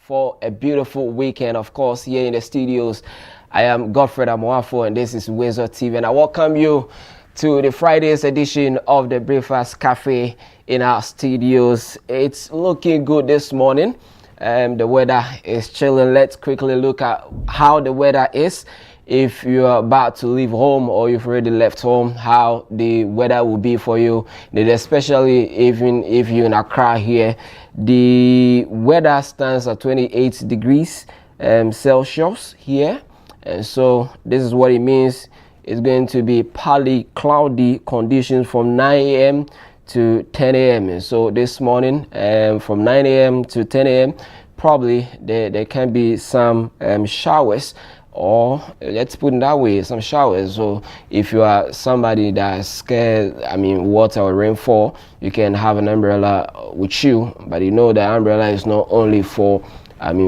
For a beautiful weekend, of course, here in the studios. I am Godfred Amoafo, and this is WoezorTV, and I welcome you to the Friday's edition of the Breakfast Cafe in our studios. It's looking good this morning. The weather is chilling. Let's quickly look at how the weather is. If you're about to leave home or you've already left home, how the weather will be for you, especially even if you're in Accra here. The weather stands at 28 degrees Celsius here, and so this is what it means. It's going to be partly cloudy conditions from 9 a.m. to 10 a.m. and so this morning from 9 a.m. to 10 a.m. probably there can be some showers, or let's put it that way, some showers. So if you are somebody that's scared, water or rainfall, you can have an umbrella with you, but you know the umbrella is not only for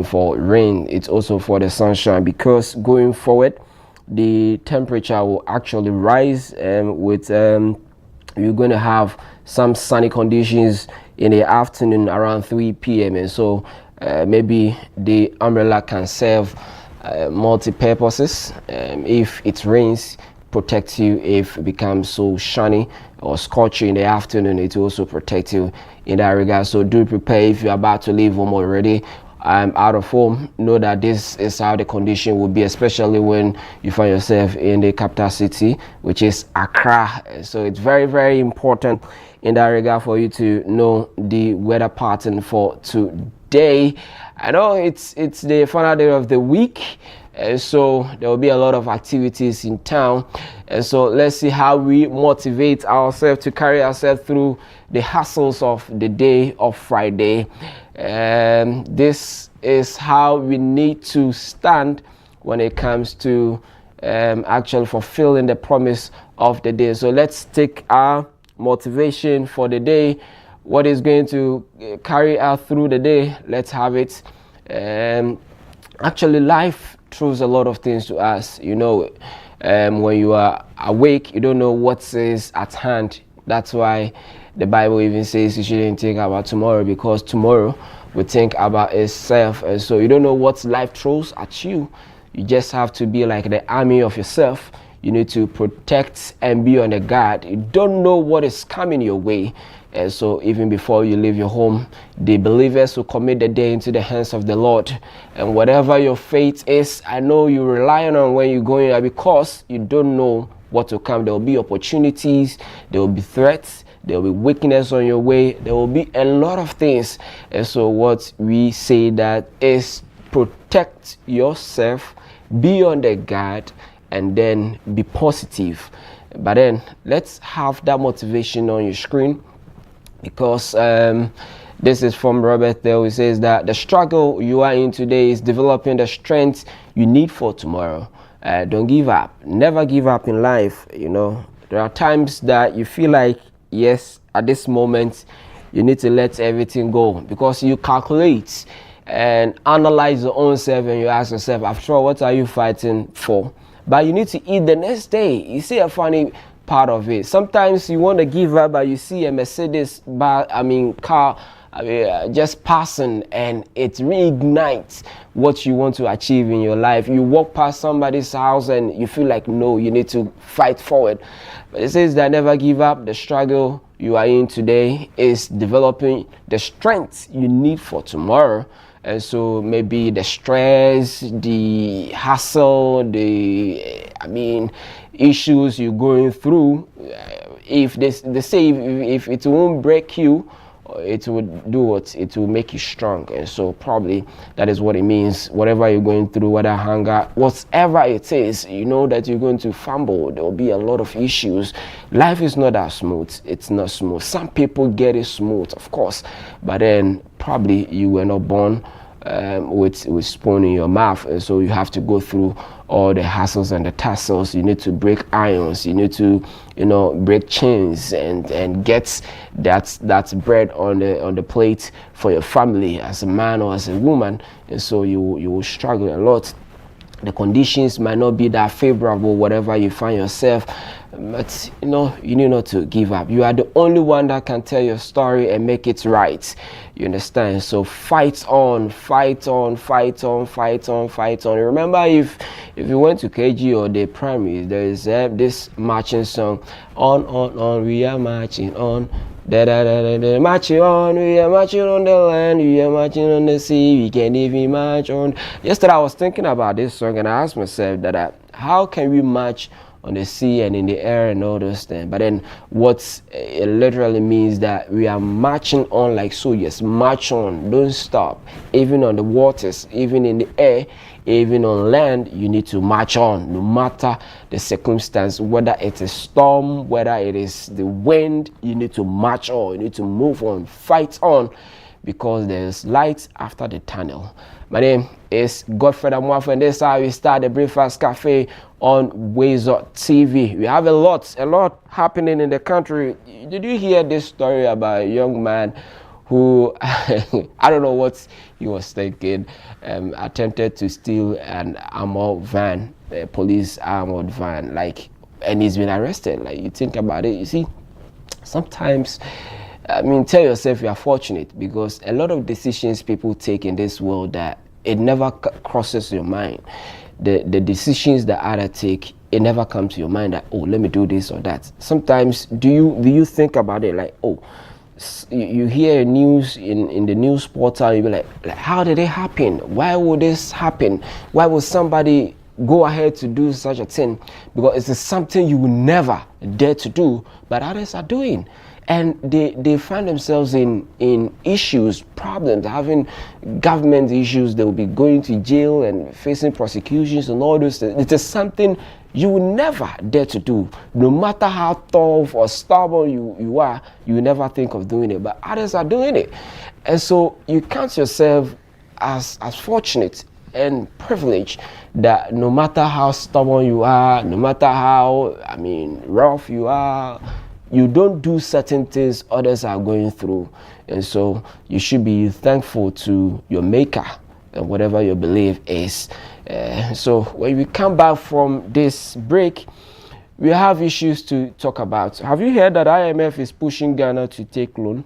for rain, it's also for the sunshine, because going forward the temperature will actually rise, with you're going to have some sunny conditions in the afternoon around 3 p.m. and so maybe the umbrella can serve multi-purposes. If it rains, protect you. If it becomes so shiny or scorchy in the afternoon, it will also protect you in that regard. So do prepare. If you're about to leave home already, out of home, know that this is how the condition will be, especially when you find yourself in the capital city, which is Accra. So it's very, very important in that regard for you to know the weather pattern for today. I know it's the final day of the week, so there will be a lot of activities in town, and so let's see how we motivate ourselves to carry ourselves through the hassles of the day of Friday. This is how we need to stand when it comes to actually fulfilling the promise of the day. So let's take our motivation for the day. What is going to carry us through the day? Let's have it. Actually, life throws a lot of things to us. When you are awake, you don't know what is at hand. That's why the Bible even says you shouldn't think about tomorrow, because tomorrow will think about itself. And so you don't know what life throws at you. You just have to be like the army of yourself. You need to protect and be on the guard. You don't know what is coming your way. And so even before you leave your home, the believers will commit the day into the hands of the Lord. And whatever your fate is, I know you're relying on when you're going there, because you don't know what will come. There will be opportunities, there will be threats, there will be weakness on your way, there will be a lot of things. And so what we say that is protect yourself, be on the guard, and then be positive. But then let's have that motivation on your screen, because this is from Robert there, who says that the struggle you are in today is developing the strength you need for tomorrow. Don't give up. Never give up in life. There are times that you feel like, yes, at this moment you need to let everything go, because you calculate and analyze your own self, and you ask yourself, after all, what are you fighting for? But you need to eat the next day. You see a funny part of it. Sometimes you want to give up, but you see a Mercedes car just passing, and it reignites what you want to achieve in your life. You walk past somebody's house and you feel like, no, you need to fight forward. But it says that never give up. The struggle you are in today is developing the strength you need for tomorrow. And so maybe the stress, the hassle, the issues you're going through, if they say if it won't break you, it will do what? It will make you strong. And so probably that is what it means. Whatever you're going through, whether hunger, whatever it is, you know that you're going to fumble. There will be a lot of issues. Life is not that smooth. It's not smooth. Some people get it smooth, of course, but then probably you were not born with spoon in your mouth, and so you have to go through all the hassles and the tussles. You need to break irons, you need to, you know, break chains and get that bread on the plate for your family as a man or as a woman. And so you will struggle a lot. The conditions might not be that favorable, whatever you find yourself, but you know, you need not to give up. You are the only one that can tell your story and make it right. You understand? So fight on, fight on, fight on, fight on, fight on. Remember, if you went to KG or the primary, there is this marching song, on, we are marching on. Da, da, da, da, da. Marching on, we are marching on the land, we are marching on the sea, we can even march on. Yesterday I was thinking about this song and I asked myself that how can we march on the sea and in the air and all those things? But then what it literally means that we are marching on like soldiers. March on, don't stop. Even on the waters, even in the air, even on land, you need to march on, no matter the circumstance, whether it is storm, whether it is the wind. You need to march on, you need to move on, fight on, because there's light after the tunnel. My name is Godfrey Amoafo, and this is how we start the Breakfast Cafe on WoezorTV. We have a lot happening in the country. Did you hear this story about a young man who I don't know what he was thinking, attempted to steal an armored van, a police armored van, like, and he's been arrested. Like, you think about it, you see, sometimes, I mean, tell yourself you are fortunate, because a lot of decisions people take in this world that it never crosses your mind. The decisions that others take, it never comes to your mind that, oh, let me do this or that. Sometimes do you think about it like, oh, you hear news in the news portal, you be like, how did it happen? Why would this happen? Why would somebody go ahead to do such a thing? Because it's something you will never dare to do, but others are doing. And they find themselves in issues, problems, having government issues. They will be going to jail and facing prosecutions and all those things. It is something you will never dare to do. No matter how tough or stubborn you are, you will never think of doing it, but others are doing it. And so you count yourself as fortunate and privileged that no matter how stubborn you are, no matter how, I mean, rough you are, you don't do certain things others are going through. And so you should be thankful to your maker and whatever your belief is. So when we come back from this break, we have issues to talk about. Have you heard that IMF is pushing Ghana to take loan?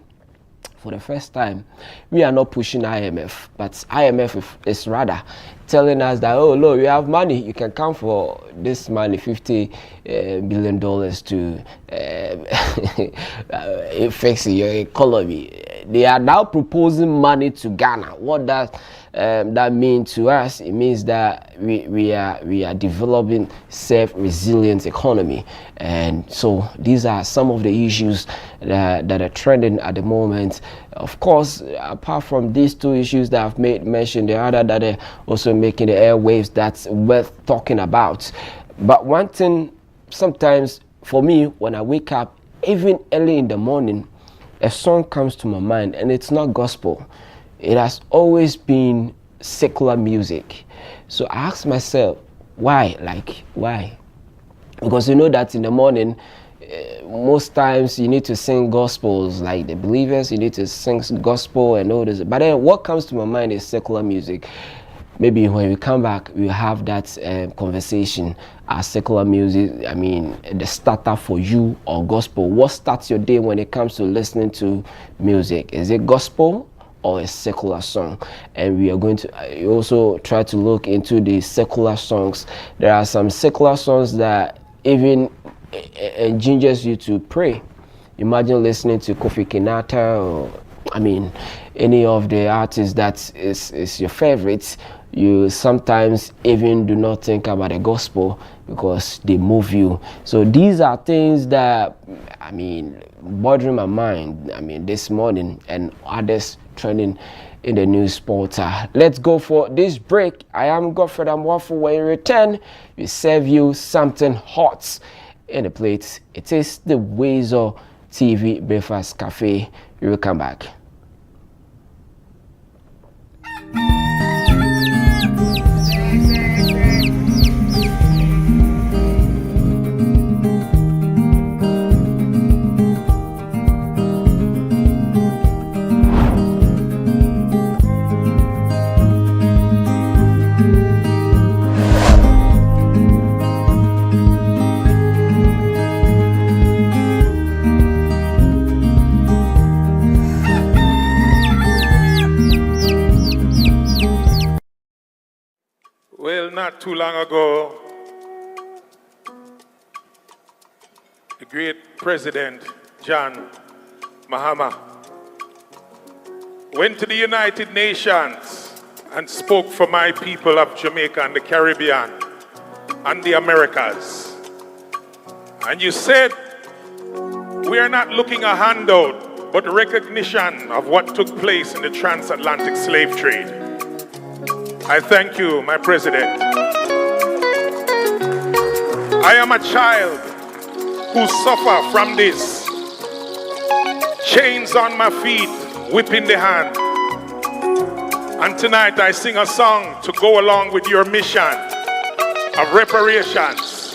For the first time, we are not pushing IMF, but IMF is rather telling us that, oh, look, you have money, you can come for this money, $50 billion to fix your economy. They are now proposing money to Ghana. What does that mean to us? It means that we are developing self-resilient economy. And so these are some of the issues that are trending at the moment. Of course, apart from these two issues that I've mentioned, the other that are also making the airwaves that's worth talking about. But one thing, sometimes for me, when I wake up, even early in the morning, a song comes to my mind, and it's not gospel. It has always been secular music. So I ask myself, why? Like, why? Because you know that in the morning, most times you need to sing gospels, like the believers, you need to sing gospel and all this. But then what comes to my mind is secular music. Maybe when we come back, we'll have that conversation. Secular music, I mean, the starter for you or gospel. What starts your day when it comes to listening to music? Is it gospel or a secular song? And we are going to also try to look into the secular songs. There are some secular songs that even gingers you to pray. Imagine listening to Kofi Kinata or, I mean, any of the artists that is your favorites. you sometimes even do not think about the gospel because they move you. So these are things that, I mean, bothering my mind, I mean, this morning, and others trending in the news portal. Let's go for this break. I am Godfred Amwafo. When you return, we serve you something hot in the plate. It is the WoezorTV Breakfast Cafe. We will come back. Well, not too long ago, the great President John Mahama went to the United Nations and spoke for my people of Jamaica and the Caribbean and the Americas. And you said, we are not looking a handout, but recognition of what took place in the transatlantic slave trade. I thank you, my president. I am a child who suffer from this. Chains on my feet, whip in the hand. And tonight I sing a song to go along with your mission of reparations.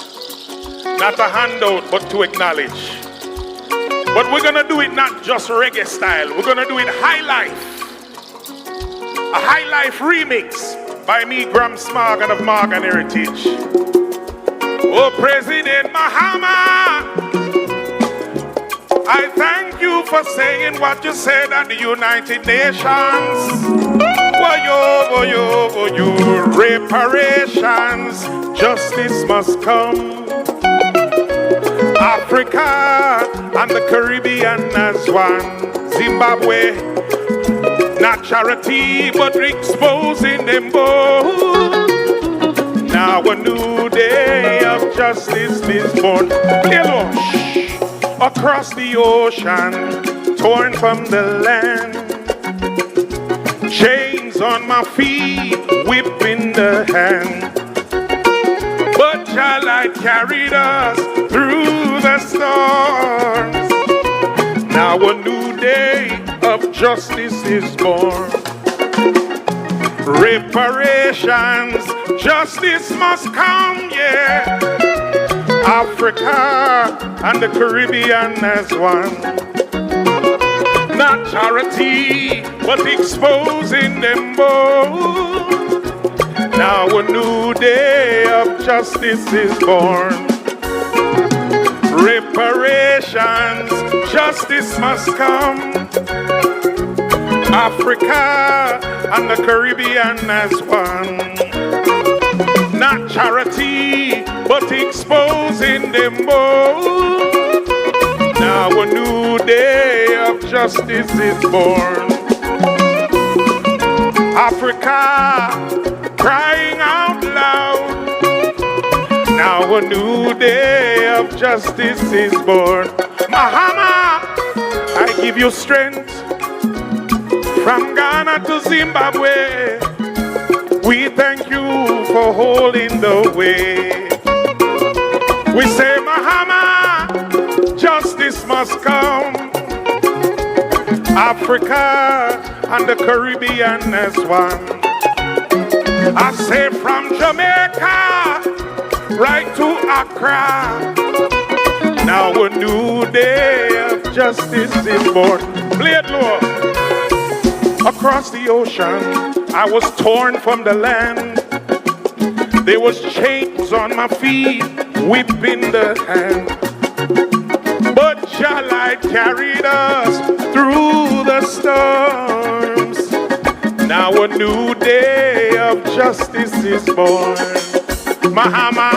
Not a handout, but to acknowledge. But we're gonna do it not just reggae style, we're gonna do it high life. A high life remix by me, Graham Smargan of Morgan Heritage. Oh, President Mahama, I thank you for saying what you said at the United Nations. Woyo, reparations, justice must come. Africa and the Caribbean as one. Zimbabwe, not charity, but exposing them both. Now a new day of justice is born. Hello, across the ocean, torn from the land. Chains on my feet, whip in the hand. But your light carried us through the storms. Now a new day of justice is born. Reparations, justice must come, yeah. Africa and the Caribbean as one. Not charity, but exposing them both. Now a new day of justice is born. Reparations, justice must come. Africa and the Caribbean as one. Not charity, but exposing them both. Now a new day of justice is born. Africa crying out loud. Now a new day of justice is born. Mahama, I give you strength. From Ghana to Zimbabwe, we thank you for holding the way. We say, Mahama, justice must come. Africa and the Caribbean as one. I say from Jamaica right to Accra. Now a new day of justice is born. Play it, Lord. Across the ocean, I was torn from the land. There was chains on my feet, whip in the hand. But your light carried us through the storms. Now a new day of justice is born. Mahama,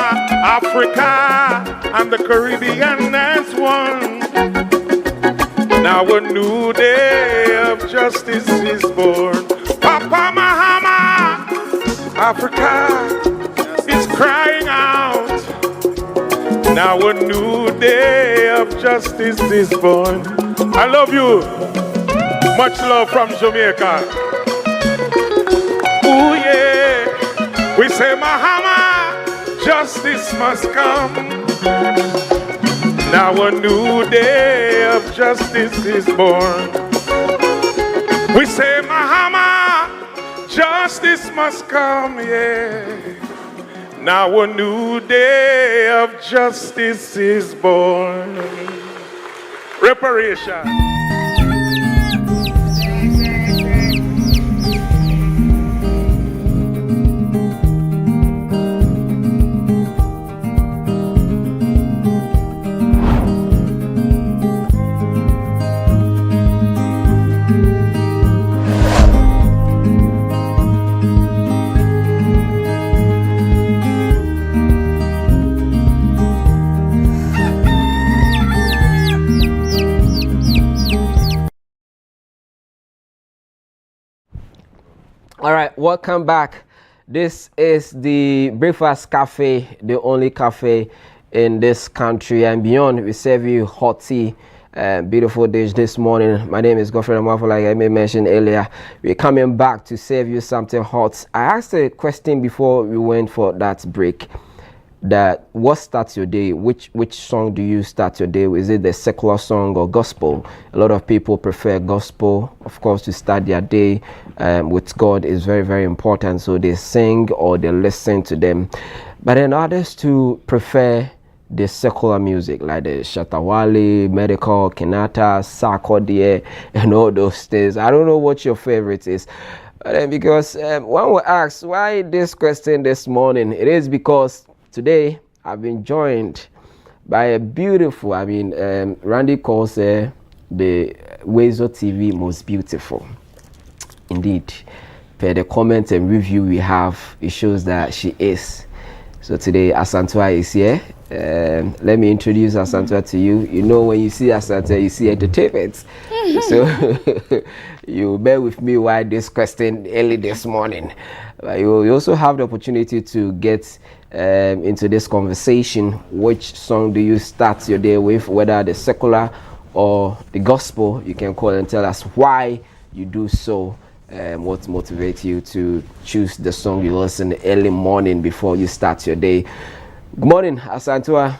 Africa, and the Caribbean as one. Now a new day of justice is born. Papa Mahama, Africa is crying out. Now a new day of justice is born. I love you. Much love from Jamaica. Ooh yeah. We say Mahama, justice must come. Now a new day of justice is born. We say Mahama, justice must come, yeah. Now a new day of justice is born. Reparation. All right, welcome back. This is the Breakfast Cafe, the only cafe in this country and beyond. We serve you hot tea, beautiful dish this morning. My name is Godfrey Amafo, like I mentioned earlier. We're coming back to serve you something hot. I asked a question before we went for that break. That what starts your day? Which song do you start your day with? Is it the secular song or gospel? A lot of people prefer gospel, of course, to start their day with God is very, very important. So they sing or they listen to them. But then others too prefer the secular music like the Shatawale, Medical, Kenata, Sarkodie, and all those things. I don't know what your favorite is. But then because one will ask why this question this morning, it is because today I've been joined by a beautiful, Randy calls her the WoezorTV most beautiful. Indeed, per the comment and review we have, it shows that she is. So today Asantwa is here. Let me introduce Asantwa to you. You know, when you see Asantwa, you see entertainment. So you bear with me while this question early this morning. You also have the opportunity to get into this conversation. Which song do you start your day with, whether the secular or the gospel? You can call and tell us why you do so. What motivates you to choose the song you listen early morning before you start your day? Good morning, Asantwa.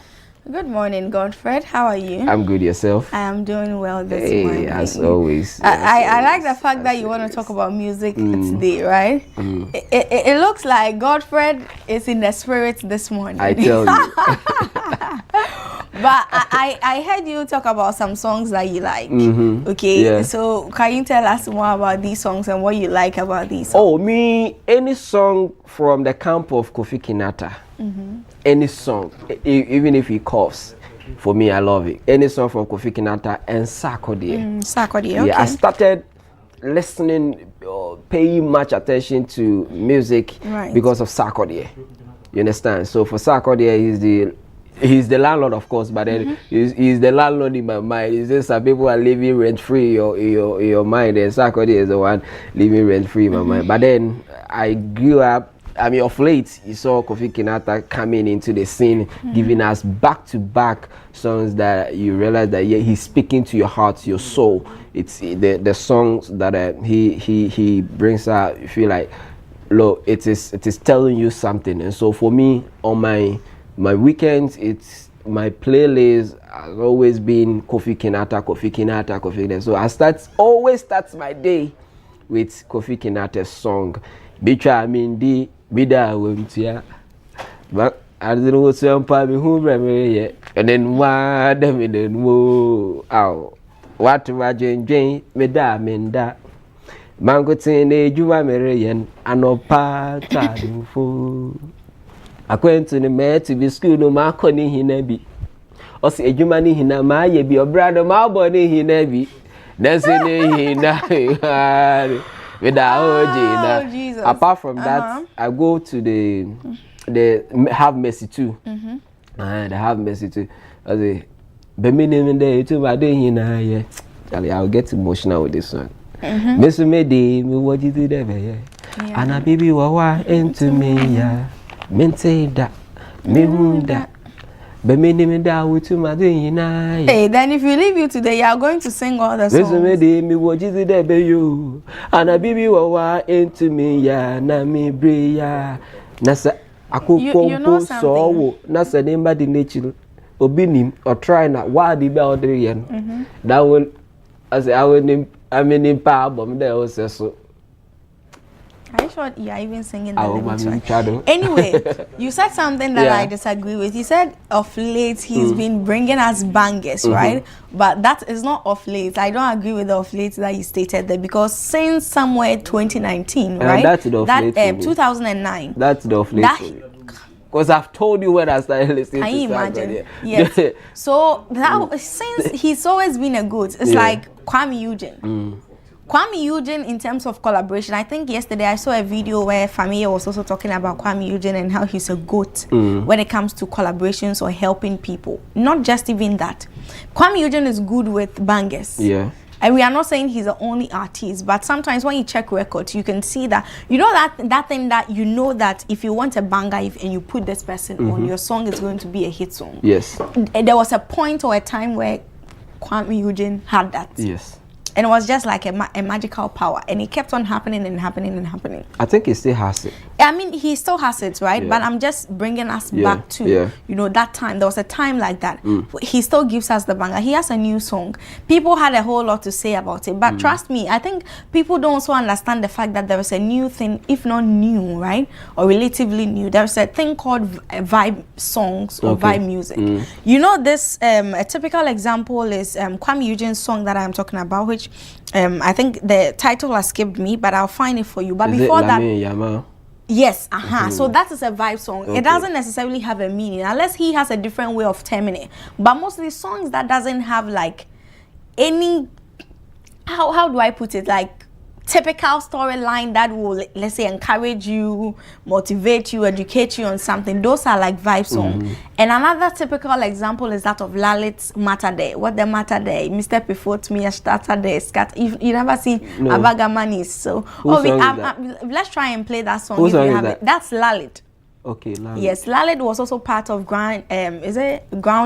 Good morning, Godfred. How are you? I'm good. Yourself? I am doing well this morning. As always. I like the fact that you want to talk about music today, right? It looks like Godfred is in the spirit this morning. I tell you. But I heard you talk about some songs that you like. Okay, yeah. So can you tell us more about these songs and what you like about these songs? Oh, me, any song from the camp of Kofi Kinata. Any song, even if he coughs, for me, I love it. Any song from Kofi Kinata and Sarkodie. Sarkodie, okay. Yeah, I started listening, paying much attention to music because of Sarkodie. You understand? So for Sarkodie, he's the landlord, of course, but then he's the landlord in my mind. It's just some people are living rent free in your mind, and Sarkodie is the one living rent free in my mind. But then I grew up. I mean, of late, you saw Kofi Kinata coming into the scene, giving us back-to-back songs that you realize that he's speaking to your heart, your soul. It's the songs that he brings out. You feel like, look, it is telling you something. And so for me, on my weekends, it's my playlist has always been Kofi Kinata. So I always start my day with Kofi Kinata's song. Bicha Mindi Bida Wumtia. But I don't know what's on Pami who and then why them in the woo out. What to Jane Meda Menda Mangotine Jua Merian Anopa Tadufo. I went to the mayor to be school no Marconi Hinebi. Or say a Jumani Hinama, ye be your brother Marboni Hinebi. Dancing in without Jesus. Apart from that, I go to the Have Mercy too. And the Have Mercy too. I say, "Bemini day too, my day here." Charlie, I'll get emotional with this one. Miss Medi, me what you do there, yeah. Yeah. And a baby wawa into me, yeah. Mente da, me hunda. Be me ni me da wutu madin na. Hey, then if you leave you today, you are going to sing all the songs. Listen me de me watch it there be you. And a baby wawa into me, yeah. Na me bria. Nasa akukompo so wo. Nasa nemba di nature. Obinim or try na why the bell there yen. That will as I will name I mean in power there also so. Are you sure you are even singing the lyrics right? Anyway, you said something that I disagree with. You said of late he's been bringing us bangers, right? But that is not of late. I don't agree with the of late that you stated there because since somewhere 2019, right? That's the of late 2009. That's the of late. Because I've told you when I started listening to songs. Can you imagine? Yes. Yeah. So that since he's always been a good. It's like Kwame Eugene. Kwame Eugene, in terms of collaboration, I think yesterday I saw a video where Famia was also talking about Kwame Eugene and how he's a goat when it comes to collaborations or helping people. Not just even that. Kwame Eugene is good with bangers. Yeah. And we are not saying he's the only artist, but sometimes when you check records, you can see that, you know, that thing that you know that if you want a banger and you put this person on, your song is going to be a hit song. Yes. There was a point or a time where Kwame Eugene had that. Yes. And it was just like a magical power. And it kept on happening and happening and happening. I think he still has it. I mean, he still has it, right? Yeah. But I'm just bringing us back to, you know, that time. There was a time like that. He still gives us the banger. He has a new song. People had a whole lot to say about it. But trust me, I think people don't also understand the fact that there is a new thing, if not new, right? Or relatively new. There's a thing called vibe songs or vibe music. You know, this, a typical example is Kwame Eugene's song that I'm talking about, which I think the title has skipped me, but I'll find it for you. But before that, yes, so that is a vibe song. It doesn't necessarily have a meaning unless he has a different way of terming it. But mostly songs that doesn't have like any, how do I put it, like typical storyline that will, let's say, encourage you, motivate you, educate you on something. Those are like vibe songs. And another typical example is that of Lalit's Matter Day. What the Matter Day? Mr. Pifot me started day scat. You never seen Abagamani. So let's try and play that song if you have it. That's Lalit. Okay, Lalit. Yes, Lalit was also part of Ground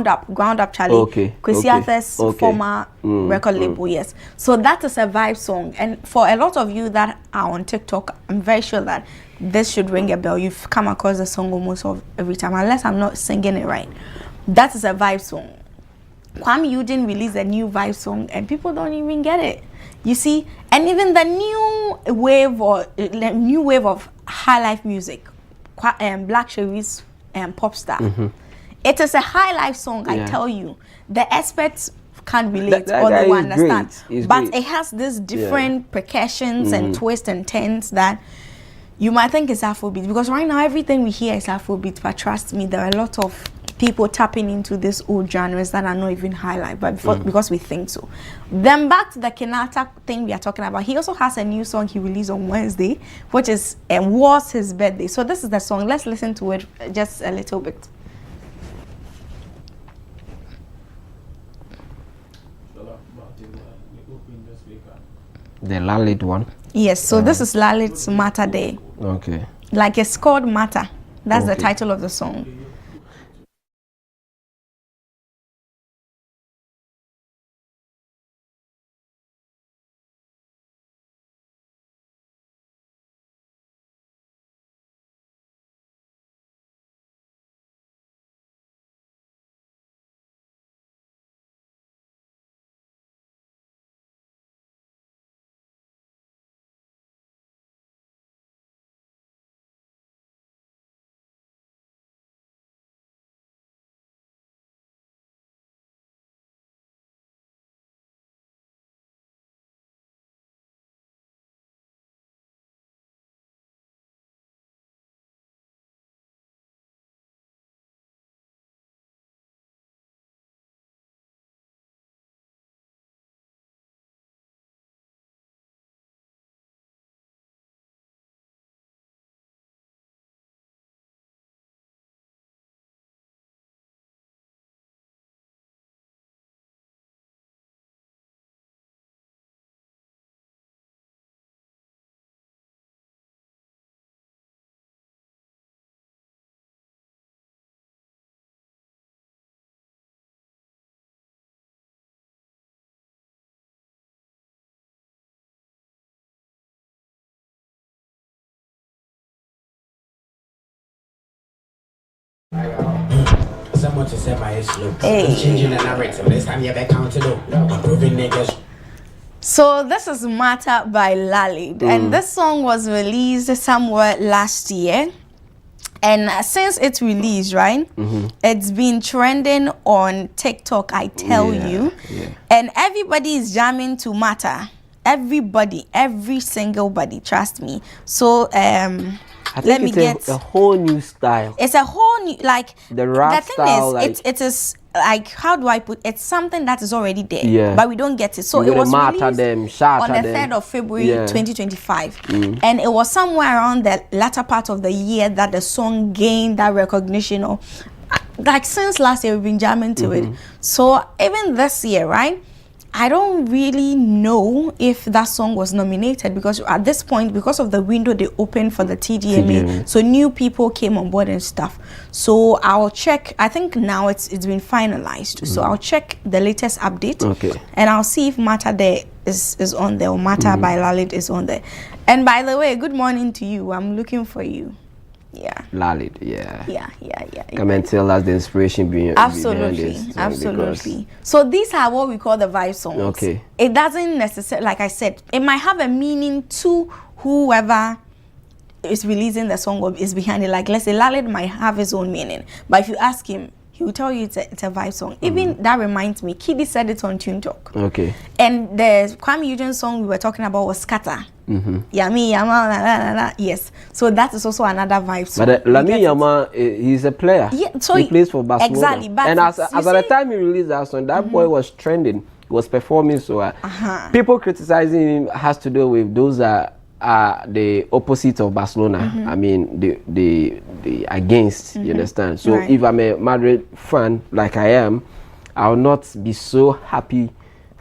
Up Charlie. Okay. Kwesi Arthur's former record label, yes. So that is a vibe song. And for a lot of you that are on TikTok, I'm very sure that this should ring a bell. You've come across the song almost every time, unless I'm not singing it right. That is a vibe song. Kwame Eugene released a new vibe song and people don't even get it. You see? And even the new wave of high life music, Black Cherry's pop star. It is a high life song, I tell you. The experts can't relate or they understand. But it has this different percussions and twists and turns that you might think is Afrobeat. Because right now everything we hear is Afrobeat, but trust me, there are a lot of people tapping into these old genres that are not even high life, but because we think so. Then back to the Kenata thing we are talking about. He also has a new song he released on Wednesday, which is was his birthday. So this is the song. Let's listen to it just a little bit. The Lalit one? Yes, so this is Lalit's Matter Day. Okay. Like it's called Matter. That's the title of the song. Someone to set my slow. Changing the narrative. This time you're back counting up. Improving niggas. So this is Matter by Lalid, and this song was released somewhere last year. And since it's released, right, it's been trending on TikTok, I tell you. And everybody is jamming to Matter. Everybody, every single body, trust me. So I think it's a whole new style. It's a whole new, like, the rap style. Is, like, it is like, how do I put? It's something that is already there, but we don't get it. So it was released on the 3rd of February 2025, and it was somewhere around the latter part of the year that the song gained that recognition. Or like since last year, we've been jamming to it. So even this year, right? I don't really know if that song was nominated, because at this point, because of the window they opened for the TDMA, so new people came on board and stuff. So I'll check. I think now it's been finalized. So I'll check the latest update, and I'll see if Matter there is on there, or Matter by Lalid is on there. And by the way, good morning to you. I'm looking for you. Yeah. Lalid, yeah. Come and tell us the inspiration behind this. Absolutely. So these are what we call the vibe songs. It doesn't necessarily, like I said, it might have a meaning to whoever is releasing the song or is behind it. Like, let's say Lalid might have his own meaning, but if you ask him, he will tell you it's a vibe song. Even that reminds me, Kiddy said it on Tune Talk. And the Kwame Eugene song we were talking about was Scatter. Yami Yama, la, la, la. Yes. So that is also another vibe song. But Lami Yama, he's a player. Yeah, so he plays for Barcelona. Exactly. But and as at the time he released that song, that boy was trending. He was performing. So people criticizing him has to do with those are the opposite of Barcelona. I mean, the against. You understand? So if I'm a Madrid fan, like I am, I will not be so happy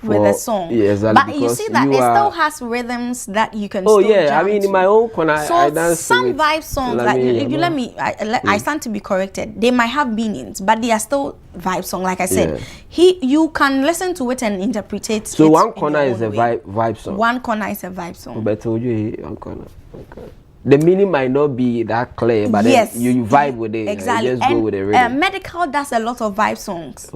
with the song. But you see that it still has rhythms that you can still jam I mean, in my own corner, so I dance some vibe songs, like if you let me, I stand to be corrected. They might have meanings, but they are still vibe song. Like I said, you can listen to it and interpret it. So one corner is a vibe song. One corner is a vibe song. But I told you one corner. The meaning might not be that clear, but then you vibe with it. Exactly. You just go with the rhythm. Medical does a lot of vibe songs.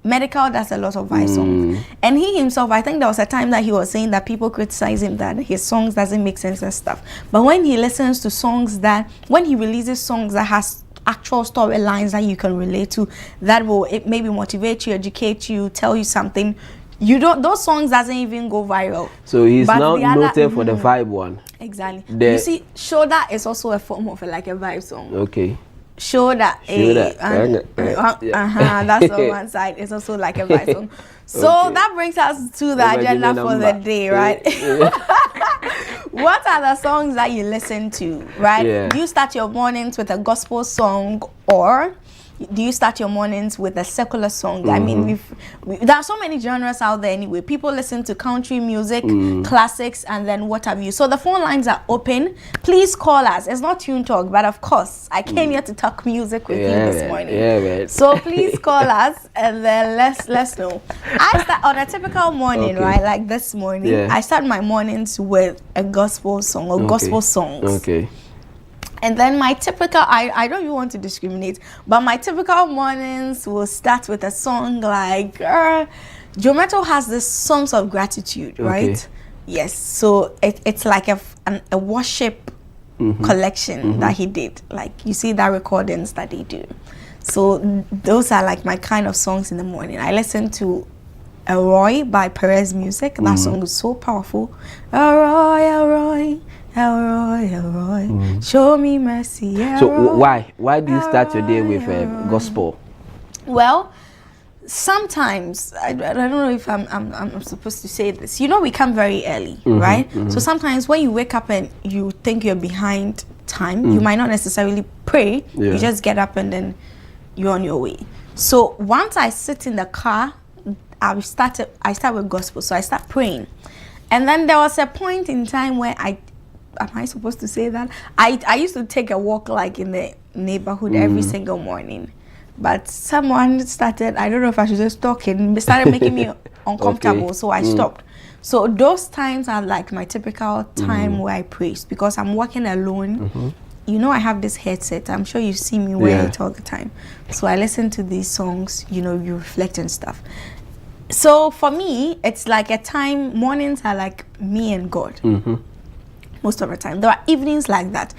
Medical does a lot of vibe songs, and he himself, I think there was a time that he was saying that people criticize him that his songs doesn't make sense and stuff. But when he listens to songs when he releases songs that has actual storylines that you can relate to, that will maybe motivate you, educate you, tell you something. Those songs doesn't even go viral. So he's now noted for the vibe one. Exactly. You see, Shoulder is also a form of like a vibe song. Shoulder. That's on one side. It's also like a vibe song. So that brings us to the agenda for the day, right? What are the songs that you listen to, right? Do you start your mornings with a gospel song, or do you start your mornings with a secular song? I mean, there are so many genres out there anyway. People listen to country music, classics, and then what have you. So the phone lines are open. Please call us. It's not Tune Talk, but of course, I came here to talk music with you this morning. So please call us, and then let's know. I start on a typical morning, right? Like this morning, I start my mornings with a gospel song or gospel songs. And then my typical, I don't even want to discriminate, but my typical mornings will start with a song like, Jometto has this Songs of Gratitude, right? Yes, so it's like a worship collection that he did. Like, you see that recordings that they do. So those are like my kind of songs in the morning. I listen to Elroy by Perez Music. That song is so powerful. Elroy, Elroy. Elroy, show me mercy. Elroy, so why do you start your day with gospel? Well, sometimes I don't know if I'm supposed to say this. You know, we come very early, right? So sometimes when you wake up and you think you're behind time, you might not necessarily pray. You just get up and then you're on your way. So once I sit in the car, I start with gospel. So I start praying, and then there was a point in time where am I supposed to say that? I used to take a walk like in the neighborhood every single morning. But someone started, I don't know if I should just talk, and started making me uncomfortable, so I stopped. So those times are like my typical time where I praise, because I'm working alone you know, I have this headset. I'm sure you see me wear it all the time. So I listen to these songs, you know, you reflect and stuff. So for me, it's like a time, mornings are like me and God. Most of the time. There are evenings like that.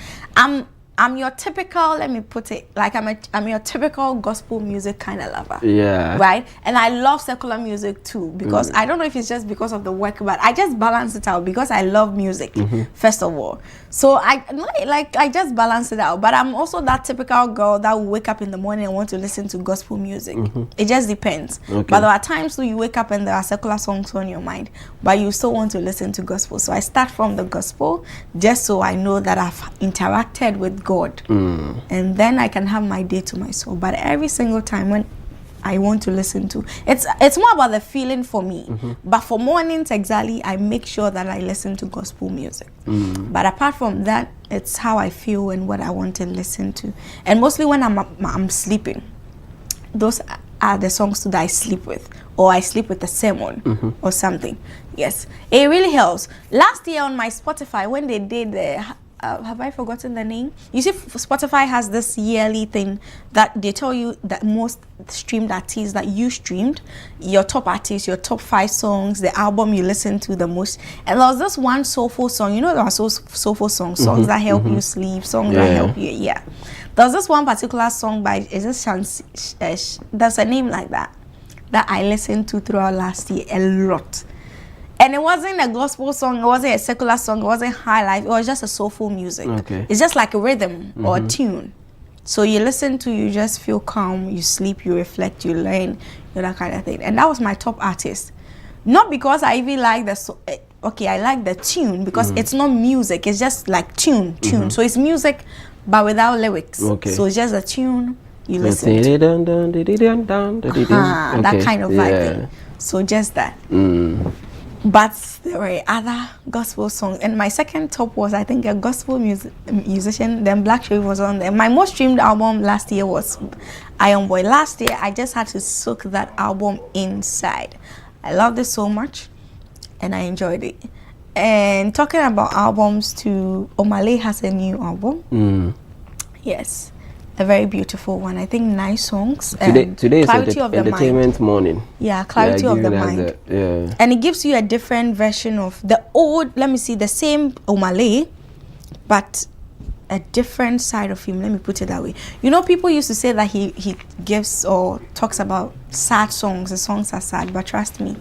I'm your typical, let me put it, like I'm your typical gospel music kind of lover. Yeah. Right? And I love secular music too, because I don't know if it's just because of the work, but I just balance it out because I love music, first of all. So I just balance it out. But I'm also that typical girl that will wake up in the morning and want to listen to gospel music. It just depends. But there are times when you wake up and there are secular songs on your mind, but you still want to listen to gospel. So I start from the gospel just so I know that I've interacted with God, and then I can have my day to myself. But every single time when I want to listen to, it's more about the feeling for me. But for mornings exactly, I make sure that I listen to gospel music. But apart from that, it's how I feel and what I want to listen to. And mostly when I'm sleeping, those are the songs that I sleep with, or I sleep with a sermon or something. Yes, it really helps. Last year on my Spotify, when they did the have I forgotten the name? You see, Spotify has this yearly thing that they tell you that most streamed artists that you streamed, your top artists, your top 5 songs, the album you listen to the most. And there was this one soulful song. You know, there are soulful songs that help you sleep, songs that help you. Yeah. There was this one particular song by, is this there's a name like that I listened to throughout last year a lot. And it wasn't a gospel song, it wasn't a secular song, it wasn't high life, it was just a soulful music. It's just like a rhythm or a tune. So you listen to, you just feel calm, you sleep, you reflect, you learn, you know, that kind of thing. And that was my top artist. Not because I even like the, I like the tune, because it's not music, it's just like tune. So it's music, but without lyrics. So it's just a tune, you listen to. That kind of vibe thing. So just that. But there were other gospel songs, and my second top was, I think, a gospel musician. Then Black Cherry was on there. My most streamed album last year was Iron Boy. Last year, I just had to soak that album inside. I loved it so much, and I enjoyed it. And talking about albums too, Omale has a new album. Yes. A very beautiful one. I think 9 songs. Today is entertainment morning. Yeah, clarity of the mind. And it gives you a different version of the old, let me see, the same Omale, but a different side of him. Let me put it that way. You know, people used to say that he gives or talks about sad songs. The songs are sad, but trust me,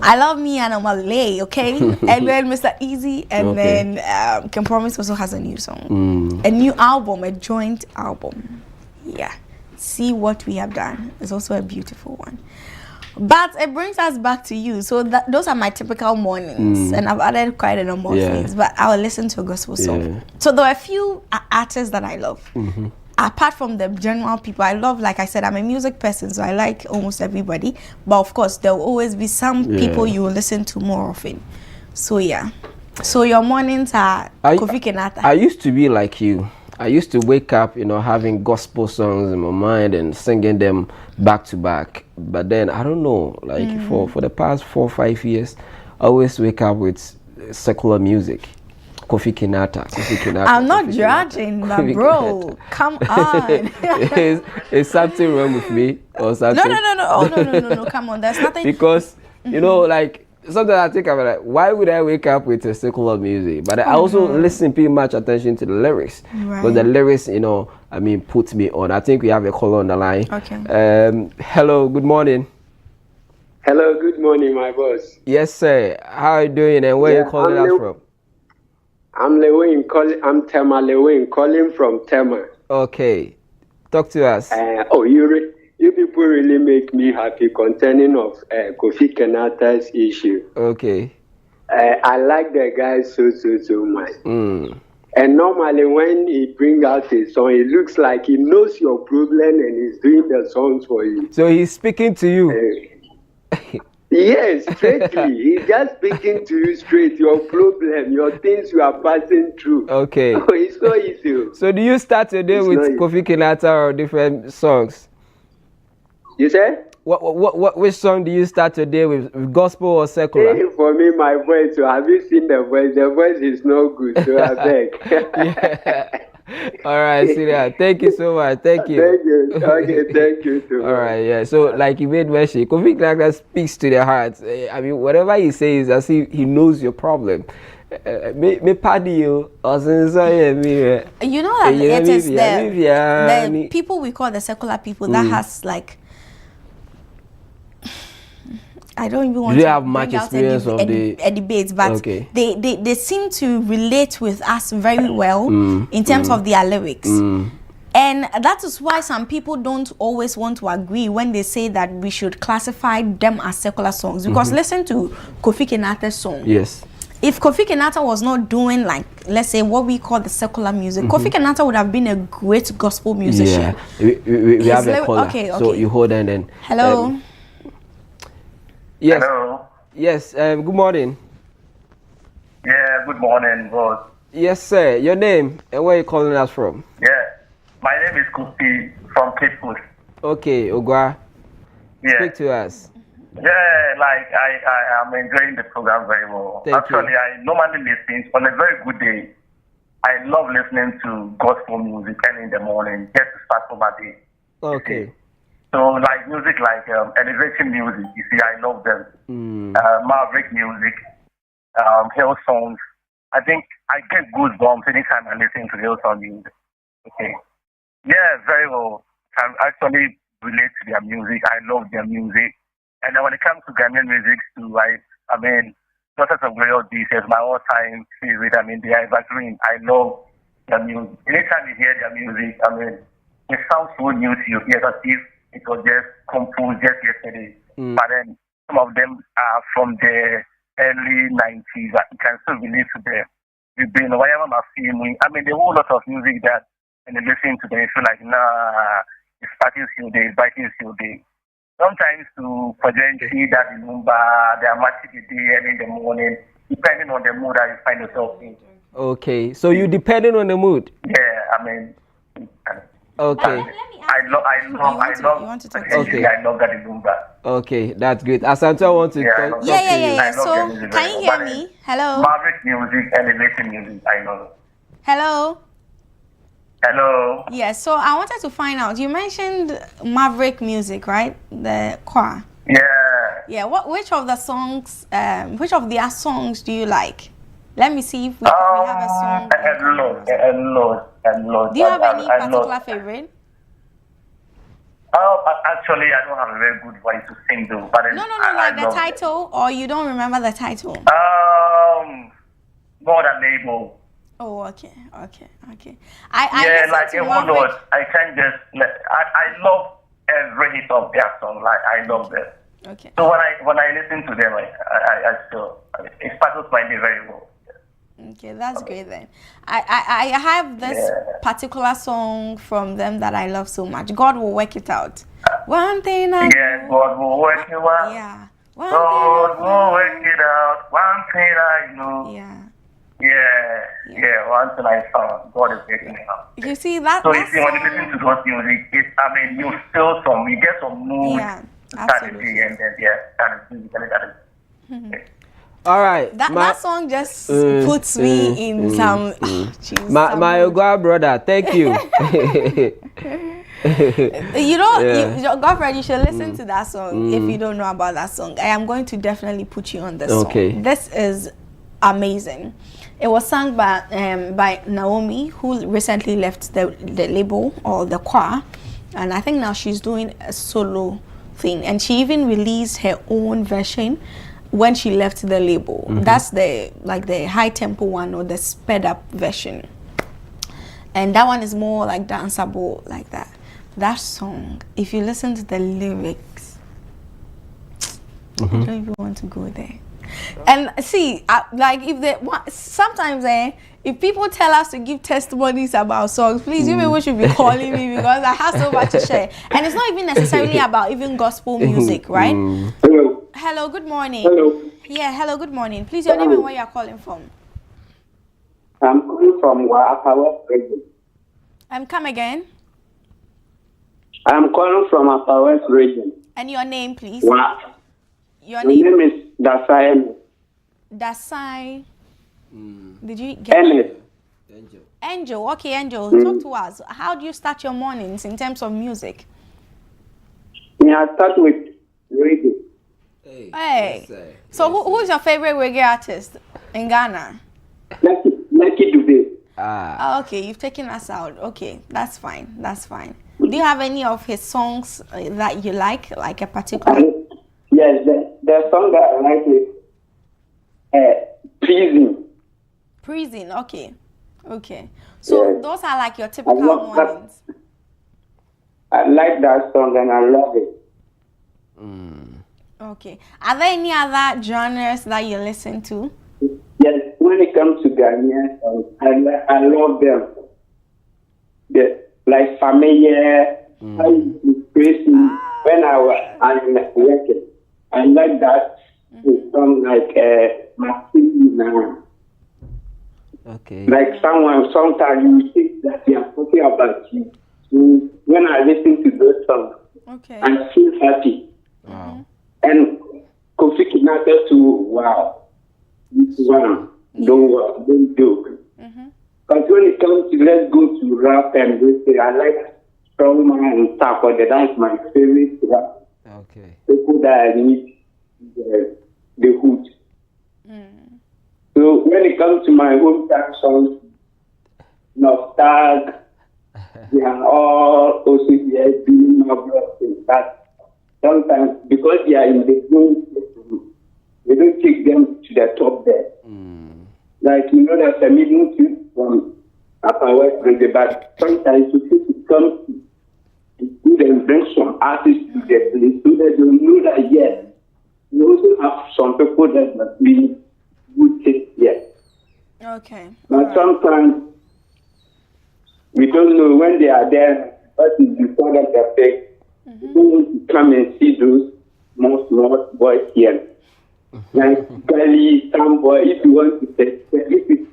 I love me and Omale, okay? And then Mr. Easy, and then Can Promise also has a new song. A new album, a joint album. Yeah. See What We Have Done. It's also a beautiful one. But it brings us back to you. So those are my typical mornings. And I've added quite a number of things. But I will listen to a gospel song. So there are a few artists that I love. Apart from the general people, I love, like I said, I'm a music person, so I like almost everybody. But of course, there will always be some people you will listen to more often. So yeah. So your mornings are Kofi Kenata. I used to be like you. I used to wake up, you know, having gospel songs in my mind and singing them back to back. But then, I don't know, like for the past 4 or 5 years, I always wake up with secular music. Kofi Kenata. I'm not judging, but bro, come on. Is something wrong with me or something? No. Oh, no. Come on, there's nothing. Because, you know, like, sometimes I think about like, why would I wake up with a secular music? But I also listen pay much attention to the lyrics. But the lyrics, you know, I mean, put me on. I think we have a caller on the line. Hello, good morning. Hello, good morning, my boss. Yes, sir. How are you doing and where are you calling us from? I'm Lewin, I'm Tema Lewin, calling from Tema. Okay, talk to us. You people really make me happy concerning of Kofi Kenata's issue. Okay. I like the guy so much. And normally when he brings out a song, it looks like he knows your problem and he's doing the songs for you. So he's speaking to you. Yes, straightly. He's just speaking to you straight. Your problem, your things you are passing through. Okay. Oh, it's so easy. So do you start your day with Kofi Kenata or different songs? You say? Which song do you start your day with gospel or secular? For me, my voice. So have you seen the voice? The voice is not good. So I beg. Yeah. All right, see that. Thank you so much. Thank you. Thank you. Okay, thank you too. All right, yeah. So, like you made mention, Kofi Clark speaks to the heart. I mean, whatever he says, as if he knows your problem. Me party you, you know that it is the people we call the secular people that has like. I don't even want to have much experience of the debates, but they seem to relate with us very well in terms of their lyrics. And that is why some people don't always want to agree when they say that we should classify them as secular songs. Because listen to Kofi Kenata's song. Yes. If Kofi Kenata was not doing, like, let's say, what we call the secular music, Kofi Kenata would have been a great gospel musician. Yeah. We have a caller. Okay. So you hold on and then. Hello. Yes. Hello. Yes. Good morning. Yeah. Good morning, boss. Yes, sir. Your name and where are you calling us from? Yeah. My name is Kofi from Cape Coast. Okay, Ogwa. Yeah. Speak to us. Yeah, like I am enjoying the program very well. Actually, I normally listen on a very good day. I love listening to gospel music early in the morning, just to start for my day. Okay. So, like music like elevation music, you see, I love them. Maverick music, hill songs. I think I get goosebumps anytime I listen to hill song music. Okay. Yeah, very well. I actually relate to their music. I love their music. And then when it comes to Ghanaian music too, I mean, Daughters of Royal Beast is my all-time favorite. I mean, they are evergreen. I love their music. Anytime you hear their music, I mean, it sounds so new to you. Yes, as if it was just composed just yesterday. But then some of them are from the early 90s. You can still relate to them. You've been whatever my feeling. I mean, the whole lot of music that, and you listen to them, you feel like, nah, it's starting still there, it's biting still there. Sometimes to present that number, they are matching the day early in the morning, depending on the mood that you find yourself in. Okay, so you depending on the mood? Yeah, I mean, okay. I love that number. Okay, that's good. Asante, want to talk Yeah. So, can you hear me? Hello? Maverick music, elevation music, I know. Hello? Hello. Yes, so I wanted to find out. You mentioned Maverick music, right? The choir. Yeah. Yeah. Which of the songs? Which of their songs do you like? Let me see if we have a song. Hello. Do you have any particular favorite? Actually, I don't have a very good voice to sing though. But No, like the title, or you don't remember the title? More Than Able. Oh, okay. I like a whole lot. I can't just. I love every hit of their song. Like I love them. Okay. So when I listen to them, I still it starts my day very well. Okay, that's great then. I have this particular song from them that I love so much. God Will Work It Out. One thing I know. God will work it out. Yeah. God will work it out. One thing I know. Yeah. Yeah, one thing I found, God is working it out. You see that? So you see, when you listen to those music, you feel you get some mood. Yeah, absolutely. And then that is. All right. That song just puts me in some. My Ogwa brother, thank you. Godfrey, you should listen to that song if you don't know about that song. I am going to definitely put you on this song. This is amazing. It was sung by Naomi, who recently left the label or the choir, and I think now she's doing a solo thing, and she even released her own version when she left the label. That's the high tempo one, or the sped up version, and that one is more like danceable, like that. That song, if you listen to the lyrics, I don't even want to go there. And see, sometimes if people tell us to give testimonies about songs, please, you maybe should be calling me, because I have so much to share. And it's not even necessarily about even gospel music, right? Hello, good morning. Hello. Yeah, hello, good morning. Please, your name and where you are calling from. I'm calling from Wakawa. Come again. I'm calling from Upper West region. And your name, please? Wow. Your My name is Dasai. Dasai. Did you get Angel. Angel? Okay, Angel. Talk to us. How do you start your mornings in terms of music? I start with reggae. Hey. So who is your favorite reggae artist in Ghana? Lucky Dube. Oh, okay, you've taken us out. Okay, that's fine. That's fine. Do you have any of his songs that you like a particular? Yes, the song that I like is Prison. Prison, okay. Okay. So yes. Those are like your typical mornings. I like that song and I love it. Okay. Are there any other genres that you listen to? Yes, when it comes to Ghanaian songs, I love them. Like Familiar, I used to praise him when I'm working. I like that song like Martina. Okay. Like sometimes you think that they are talking about you. So when I listen to those songs, I feel happy. Wow. And Kofi Kinata too, wow. This one, don't joke. But when it comes to let's go to rap and this, I like Strongman and Taco. That's my favorite rap. Okay. People that need the hood. So when it comes to my hometown songs, Nostalgia, they are all also here doing marvelous things. But sometimes, because they are in the zone, we don't take them to the top there. Like, there's a meeting from Upper West Region, but sometimes we need to come to and bring some artists to the place so that they know that, yes, we also have some people that must be good taste here. Okay. But sometimes we don't know when they are there, what is before them the effect. People want to come and see those small boys here. Like Gully, Samboy, if you want to take it.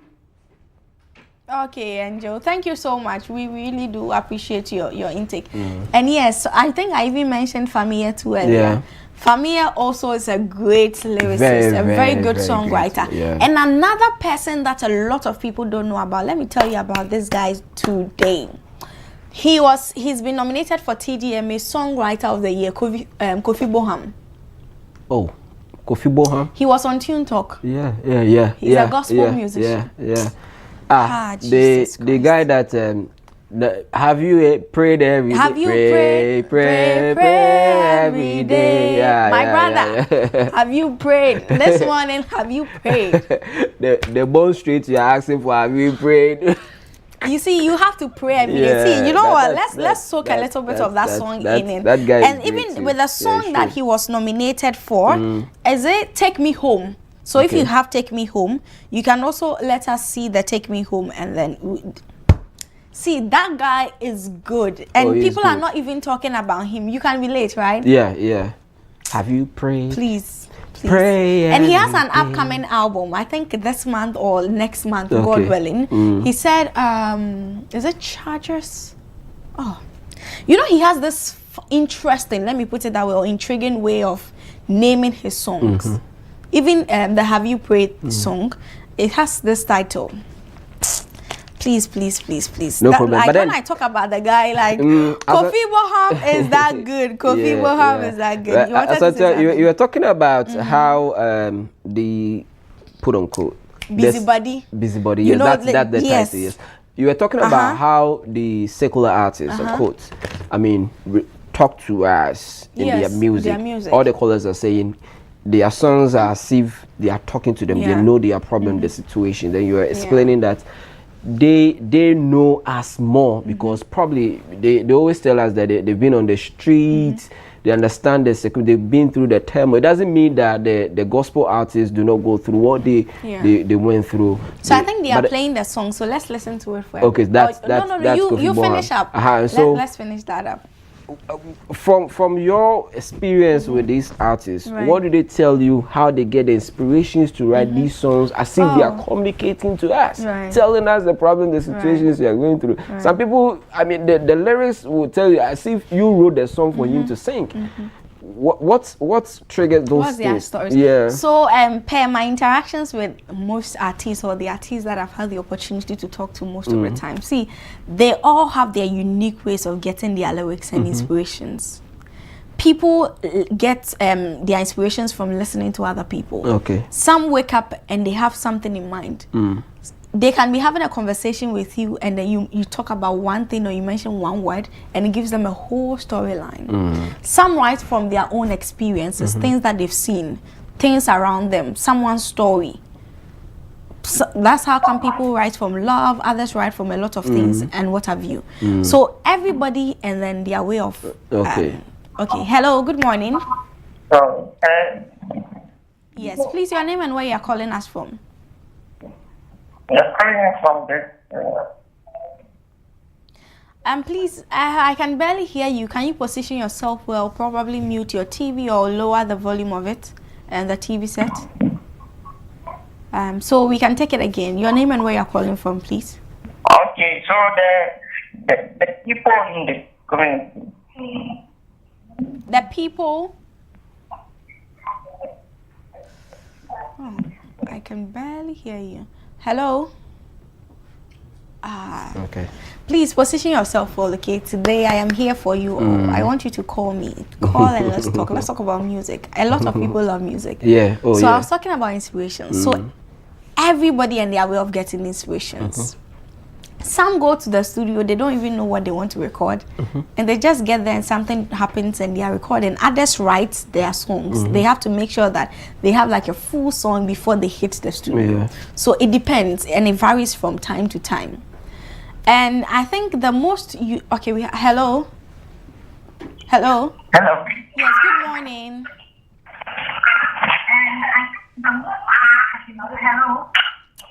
Okay, Angel. Thank you so much. We really do appreciate your intake. And yes, I think I even mentioned Familia too earlier. Yeah. Familia also is a great lyricist, a very good songwriter. And another person that a lot of people don't know about, let me tell you about this guy today. He's been nominated for TDMA Songwriter of the Year, Kofi Boham. Oh, Kofi Boham. He was on Tune Talk. Yeah. He's a gospel musician. Yeah. The guy that have you prayed every day? Have you pray every day? My brother, have you prayed this morning? Have you prayed? the Bone Street you're asking for, have you prayed? You see, you have to pray every day. See, you know what? Let's soak a little bit of that song in it. That guy and even with the song that he was nominated for, is it Take Me Home? So if you have Take Me Home, you can also let us see the Take Me Home and then see that guy is good. And people are not even talking about him. You can relate, right? Yeah. Have you prayed? Please. Pray. And he has an upcoming album, I think this month or next month, God willing. He said, is it Chargers? Oh, he has this interesting, let me put it that way, or intriguing way of naming his songs. Even the Have You Prayed song, it has this title. Please. No problem. Like but when I talk about the guy, like Kofi Boham is that good. Kofi Boham is that good. You were talking about how the quote unquote busybody. Yes, that's the title. Yes. You were talking about how the secular artists, quote, talk to us in their music. All the callers are saying their songs are as if they are talking to them. They know their problem, the situation. Then you are explaining that they know us more because probably they always tell us that they've been on the streets, they understand the security, they've been through the turmoil. It doesn't mean that the gospel artists do not go through what they went through. So I think they are playing the song, so let's listen to it first. Okay, that's you finish up. So let's finish that up. from your experience with these artists, what do they tell you? How they get the inspirations to write these songs, as if they are communicating to us, telling us the problem, the situations we are going through. Some people, I mean, the lyrics will tell you as if you wrote the song for him to sing. What's triggered those What's their things? stories? Yeah. So per my interactions with most artists, or the artists that I've had the opportunity to talk to most of the time, see, they all have their unique ways of getting their lyrics and inspirations. People get their inspirations from listening to other people. Okay. Some wake up and they have something in mind. They can be having a conversation with you, and then you talk about one thing, or you mention one word, and it gives them a whole storyline. Some write from their own experiences, things that they've seen, things around them, someone's story. So that's how come people write from love, others write from a lot of things, and what have you. So everybody and then their way of... okay, hello, good morning. Yes, please, your name and where you're calling us from. Please, I can barely hear you. Can you position yourself well? Probably mute your TV or lower the volume of it and the TV set. So we can take it again. Your name and where you're calling from, please. Okay, so the people in the community. The people. Oh, I can barely hear you. Hello. Okay. Please position yourself well, okay? Today I am here for you all. I want you to call me. Call and let's talk. Let's talk about music. A lot of people love music. Yeah. So I was talking about inspiration. So everybody and their way of getting inspirations. Some go to the studio, they don't even know what they want to record, and they just get there and something happens and they are recording. Others write their songs. They have to make sure that they have like a full song before they hit the studio. So it depends, and it varies from time to time. And I think the most hello? Hello? Hello. Yes, good morning. Hello.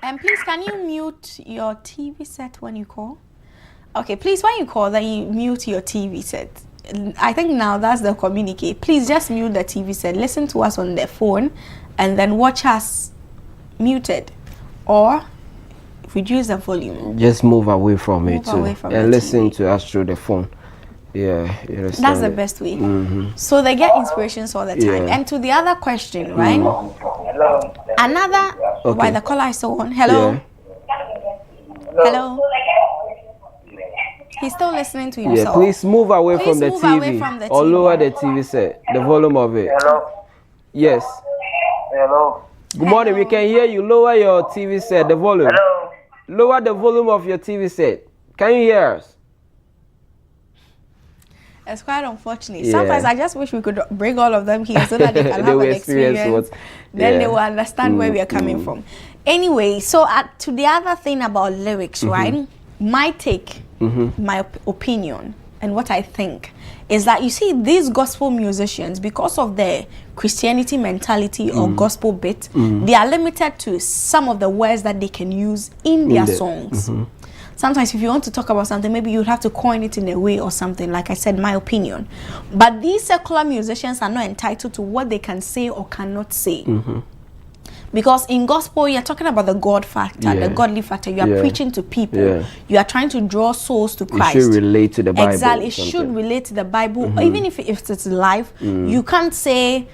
And please, can you mute your TV set when you call? Okay, please, when you call, then you mute your TV set. I think now that's the communicate. Please just mute the TV set. Listen to us on the phone, and then watch us muted, or reduce the volume. Just move away from it away from and the listen TV. to us through the phone. Yeah, that's the best way. So they get inspirations all the time. And to the other question, right? Another, why the caller is so on. Hello? Hello? He's still listening to himself. Yeah, please move away from the move TV, away from the or TV. lower the TV set, the volume of it. Hello. Yes. Hello. Good morning, we can hear you. Lower your TV set, the volume. Hello. Lower the volume of your TV set. Can you hear us? It's quite unfortunate. Sometimes I just wish we could bring all of them here so that they can have an experience. Then they will understand where we are coming from. Anyway, so to the other thing about lyrics, right? My take, my opinion, and what I think is that, you see, these gospel musicians, because of their Christianity mentality or gospel bit, they are limited to some of the words that they can use in their songs. Sometimes if you want to talk about something, maybe you'd have to coin it in a way or something, like I said, my opinion. But these secular musicians are not entitled to what they can say or cannot say. Because in gospel, you're talking about the God factor, the godly factor. You are preaching to people. You are trying to draw souls to Christ. It should relate to the Bible. Exactly. It should relate to the Bible. Even if it's live, you can't say...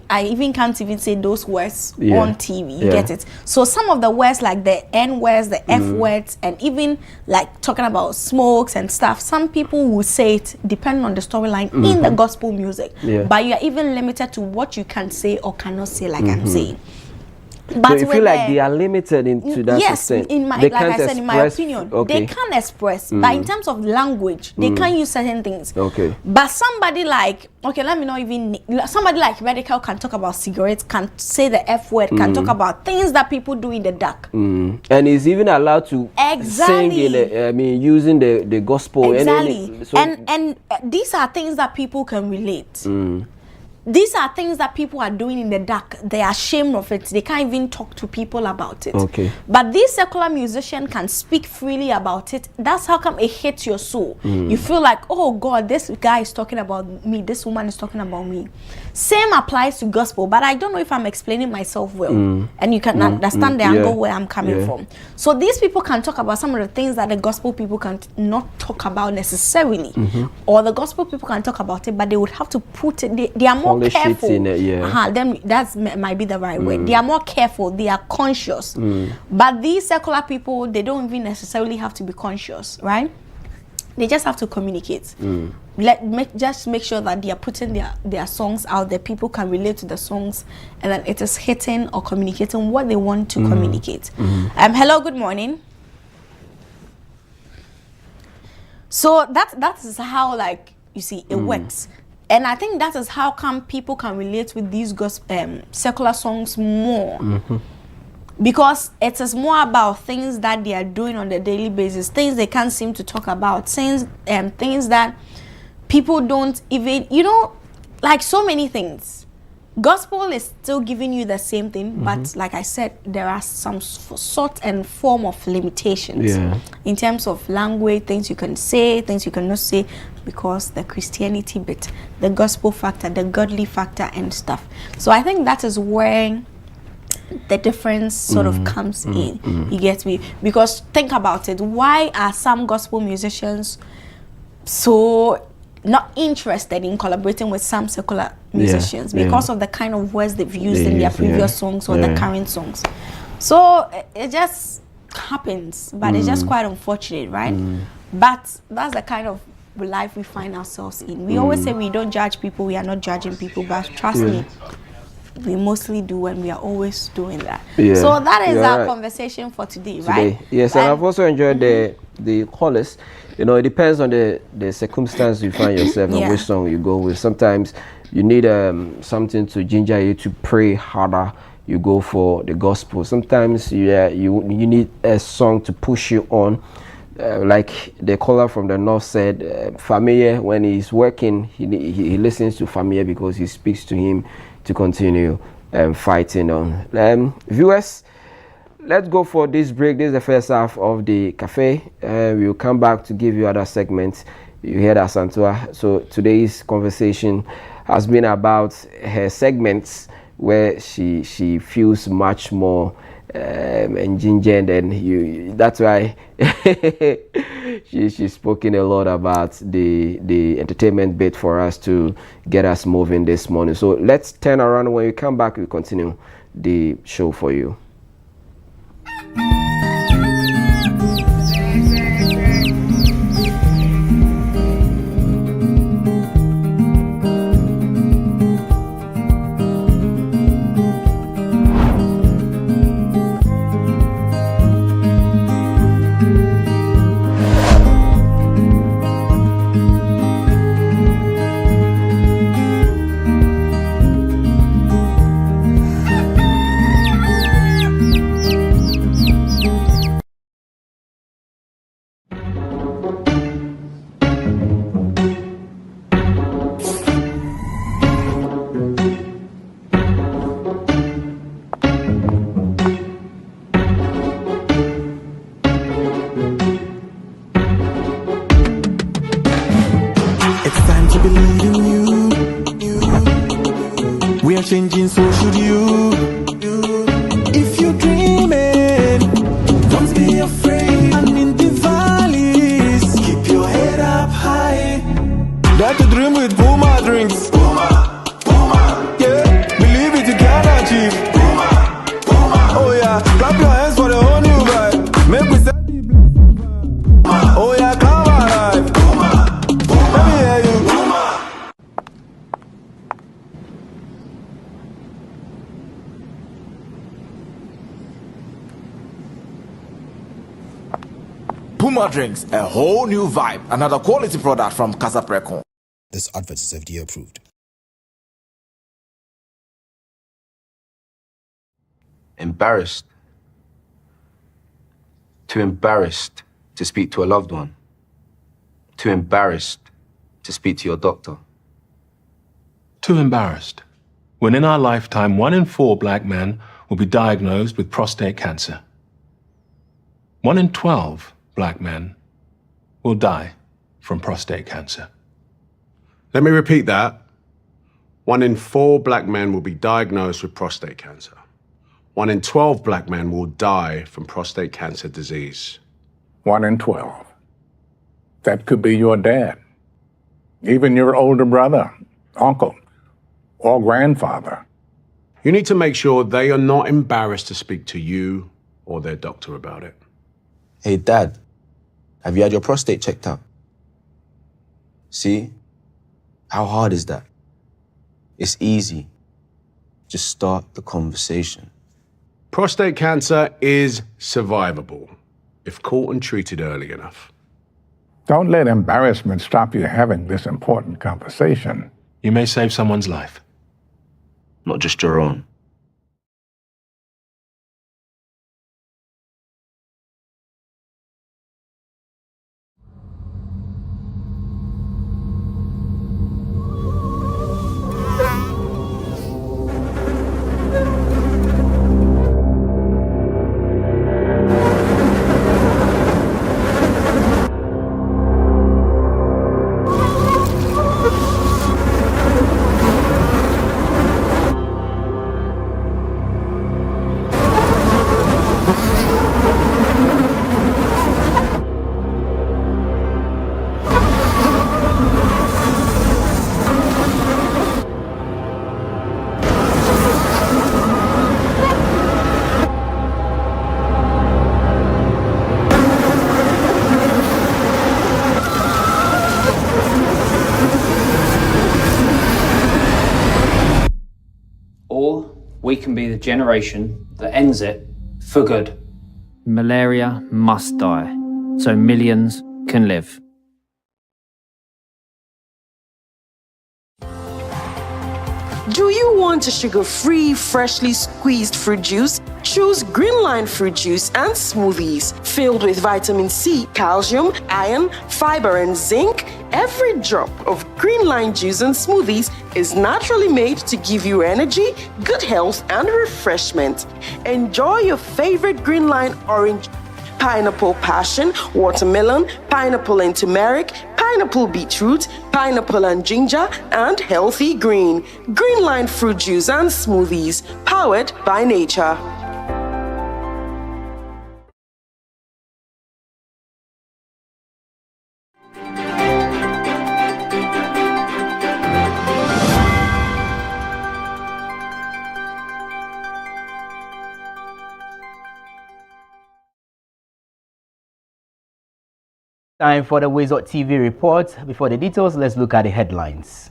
I even can't even say those words on TV. You get it? So some of the words, like the N words, the F words, and even like talking about smokes and stuff, some people will say it depending on the storyline in the gospel music. But you are even limited to what you can say or cannot say, like I'm saying. But so you feel like they are limited into that extent? Yes, in my, like I said, in my opinion, they can express, but in terms of language, they can't use certain things. But somebody like, let me not even, somebody like Medical can talk about cigarettes, can say the F word, can talk about things that people do in the dark. And is even allowed to sing in using the gospel. Exactly. And these are things that people can relate. these are things that people are doing in the dark. They are ashamed of it. They can't even talk to people about it. Okay. But this secular musician can speak freely about it. That's how come it hits your soul. You feel like, oh God, this guy is talking about me. This woman is talking about me. Same applies to gospel, but I don't know if I'm explaining myself well. And you can understand the angle where I'm coming from. So these people can talk about some of the things that the gospel people can not talk about necessarily. Or the gospel people can talk about it, but they would have to put it, they are more careful. In it, Then that might be the right word. They are more careful. They are conscious. But these secular people, they don't even necessarily have to be conscious, right? They just have to communicate. Just make sure that they are putting their songs out there. People can relate to the songs, and then it is hitting or communicating what they want to communicate. Hello, good morning. So that is how, like, you see, it works. And I think that is how come people can relate with these secular songs more. Because it is more about things that they are doing on a daily basis, things they can't seem to talk about, things that people don't even, like so many things. Gospel is still giving you the same thing, but like I said, there are some sort and form of limitations in terms of language, things you can say, things you cannot say, because the Christianity bit, the gospel factor, the godly factor and stuff. So I think that is where the difference sort of comes in. You get me? Because think about it, why are some gospel musicians so not interested in collaborating with some secular musicians? Because of the kind of words they've used in their previous songs or the current songs. So it just happens, but it's just quite unfortunate, right? But that's the kind of life we find ourselves in. We always say we don't judge people, we are not judging people, but trust me, we mostly do, and we are always doing that. So that is our conversation for today, right? Yes, and I've also enjoyed the callers. It depends on the circumstance you find yourself and which song you go with. Sometimes you need something to ginger you to pray harder. You go for the gospel. Sometimes you need a song to push you on. Like the caller from the north said, Familia, when he's working, he listens to Familia because he speaks to him to continue fighting on. Viewers, let's go for this break. This is the first half of the cafe. We'll come back to give you other segments. You heard Asantua. So today's conversation has been about her segments where she feels much more engingered, and that's why she's spoken a lot about the entertainment bit for us to get us moving this morning. So let's turn around. When we come back, we continue the show for you. Changing, so should you. If you're dreaming, don't be afraid. I'm in the valleys. Keep your head up high. Dare to dream with Puma drinks. Puma, Puma. Yeah, believe it, you can achieve. Puma, Puma. Oh yeah, clap your hands for the whole new vibe. Make we set the Puma. Oh yeah, come alive. Puma, Puma. Let me hear you. Puma. Puma drinks, a whole new vibe. Another quality product from Casa Precon. This advert is FDA approved. Embarrassed. Too embarrassed to speak to a loved one. Too embarrassed to speak to your doctor. too embarrassed. When in our lifetime, 1 in 4 black men will be diagnosed with prostate cancer. 1 in 12 black men will die from prostate cancer. Let me repeat that. 1 in 4 black men will be diagnosed with prostate cancer. 1 in 12 black men will die from prostate cancer disease. 1 in 12. That could be your dad, even your older brother, uncle, or grandfather. You need to make sure they are not embarrassed to speak to you or their doctor about it. Hey, Dad, have you had your prostate checked out? See? How hard is that? It's easy. Just start the conversation. Prostate cancer is survivable if caught and treated early enough. Don't let embarrassment stop you having this important conversation. You may save someone's life. Not just your own. We can be the generation that ends it for good. Malaria must die, so millions can live. Do you want a sugar-free, freshly squeezed fruit juice? Choose Greenline fruit juice and smoothies filled with vitamin C, calcium, iron, fiber, and zinc. Every drop of Greenline juice and smoothies is naturally made to give you energy, good health, and refreshment. Enjoy your favorite Greenline orange, pineapple passion, watermelon, pineapple and turmeric, pineapple beetroot, pineapple and ginger, and healthy green. Greenline fruit juice and smoothies, powered by nature. Time for the WoezorTV report. Before the details, let's look at the headlines.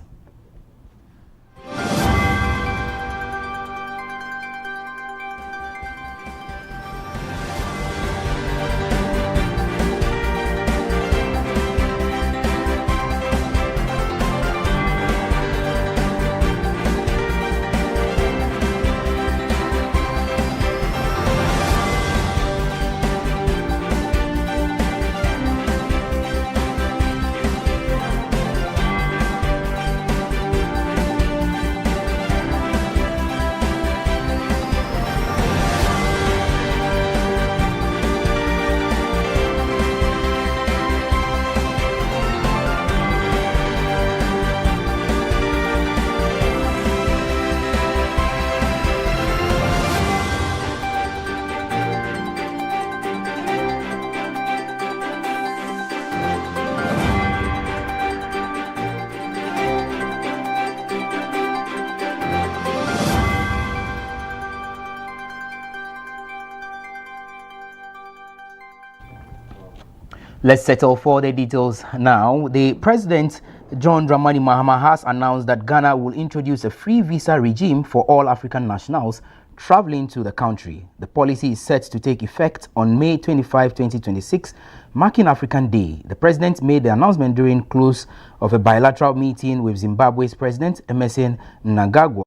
Let's settle for the details now. The President, John Dramani Mahama, has announced that Ghana will introduce a free visa regime for all African nationals traveling to the country. The policy is set to take effect on May 25, 2026, marking African Day. The President made the announcement during close of a bilateral meeting with Zimbabwe's President, Emmerson Mnangagwa.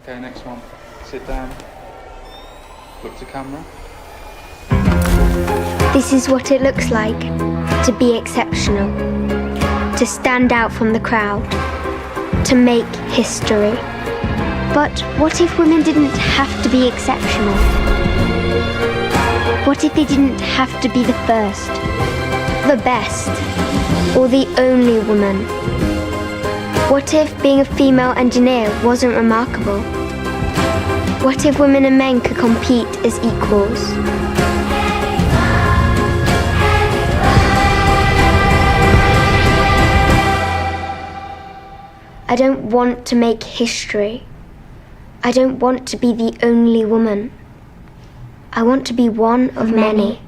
Okay, next one. Sit down. Look to camera. This is what it looks like to be exceptional, to stand out from the crowd, to make history. But what if women didn't have to be exceptional? What if they didn't have to be the first, the best, or the only woman? What if being a female engineer wasn't remarkable? What if women and men could compete as equals? I don't want to make history. I don't want to be the only woman. I want to be one of many.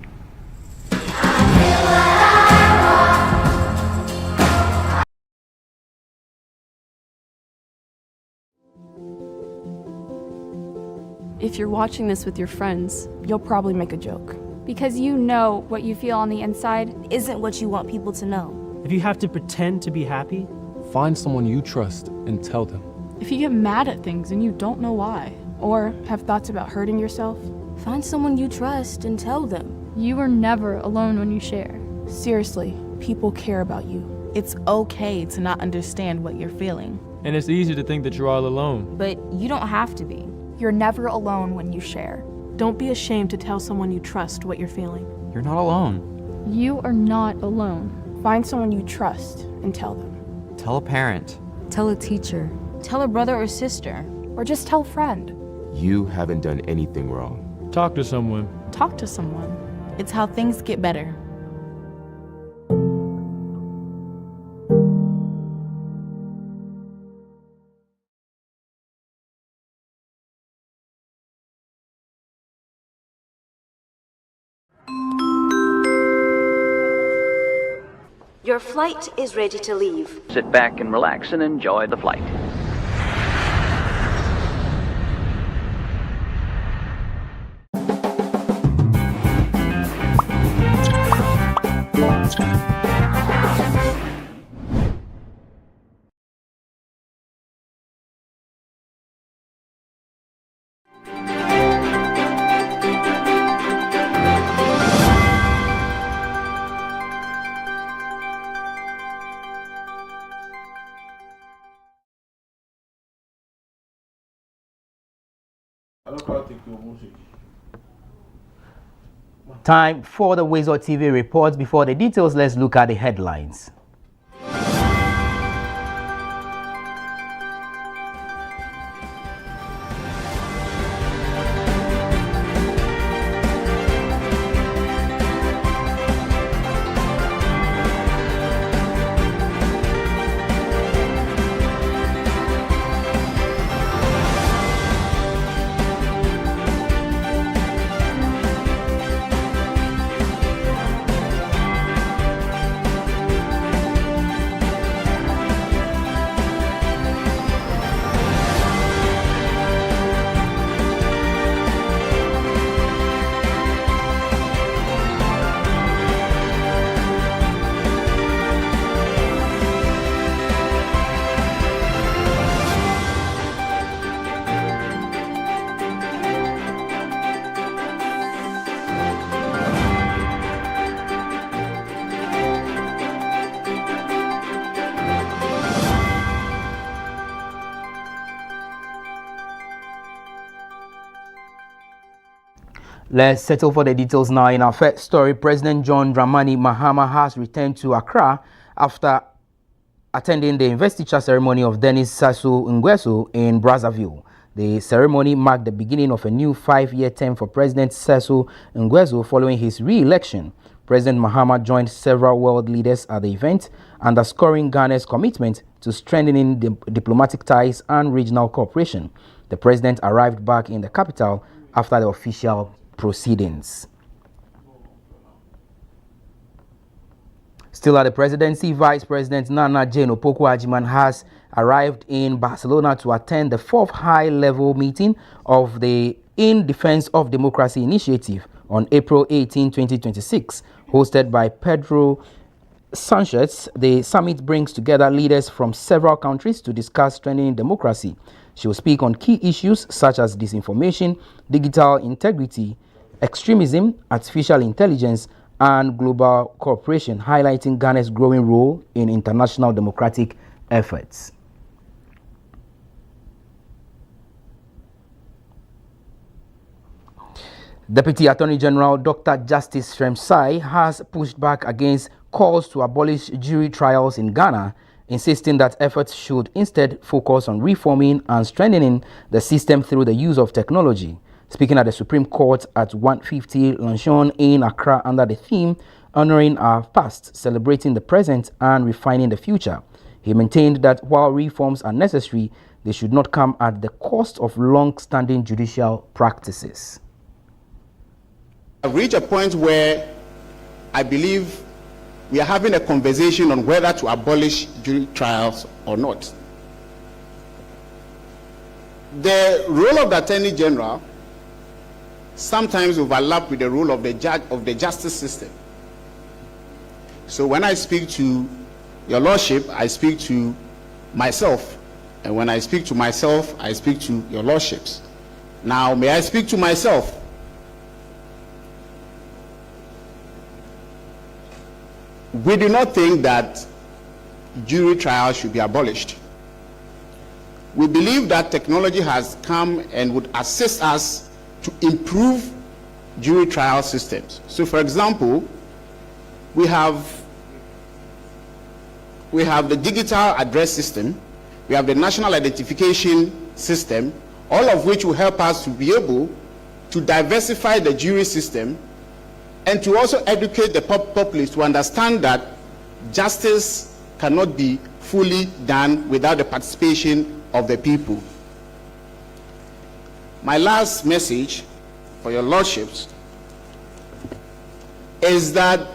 If you're watching this with your friends, you'll probably make a joke. Because you know what you feel on the inside isn't what you want people to know. If you have to pretend to be happy, find someone you trust and tell them. If you get mad at things and you don't know why, or have thoughts about hurting yourself, find someone you trust and tell them. You are never alone when you share. Seriously, people care about you. It's okay to not understand what you're feeling. And it's easy to think that you're all alone. But you don't have to be. You're never alone when you share. Don't be ashamed to tell someone you trust what you're feeling. You're not alone. You are not alone. Find someone you trust and tell them. Tell a parent. Tell a teacher. Tell a brother or sister. Or just tell a friend. You haven't done anything wrong. Talk to someone. Talk to someone. It's how things get better. Your flight is ready to leave. Sit back and relax and enjoy the flight. Time for the WoezorTV reports. Before the details, let's look at the headlines. Let's settle for the details now. In our first story, President John Dramani Mahama has returned to Accra after attending the investiture ceremony of Dennis Sassou Nguesso in Brazzaville. The ceremony marked the beginning of a new 5-year term for President Sassou Nguesso following his re-election. President Mahama joined several world leaders at the event, underscoring Ghana's commitment to strengthening diplomatic ties and regional cooperation. The president arrived back in the capital after the official proceedings. Still at the presidency, Vice President Nana Jane Opoku-Agyeman has arrived in Barcelona to attend the 4th high-level meeting of the In Defense of Democracy initiative on April 18, 2026, hosted by Pedro Sanchez, the summit brings together leaders from several countries to discuss strengthening democracy. She will speak on key issues such as disinformation, digital integrity, extremism, artificial intelligence, and global cooperation, highlighting Ghana's growing role in international democratic efforts. Deputy Attorney General Dr. Justice Shremsai has pushed back against calls to abolish jury trials in Ghana, insisting that efforts should instead focus on reforming and strengthening the system through the use of technology. Speaking at the Supreme Court at 150 Lanchon in Accra under the theme Honoring Our Past, Celebrating the Present and Refining the Future, he maintained that while reforms are necessary, they should not come at the cost of long-standing judicial practices. I've reached a point where I believe we are having a conversation on whether to abolish jury trials or not. The role of the Attorney General sometimes overlaps with the role of the judge of the justice system. So when I speak to Your Lordship, I speak to myself. And when I speak to myself, I speak to Your Lordships. Now, may I speak to myself? We do not think that jury trials should be abolished. We believe that technology has come and would assist us to improve jury trial systems. So, for example, we have the digital address system, we have the national identification system, all of which will help us to be able to diversify the jury system and to also educate the populace to understand that justice cannot be fully done without the participation of the people. My last message for Your Lordships is that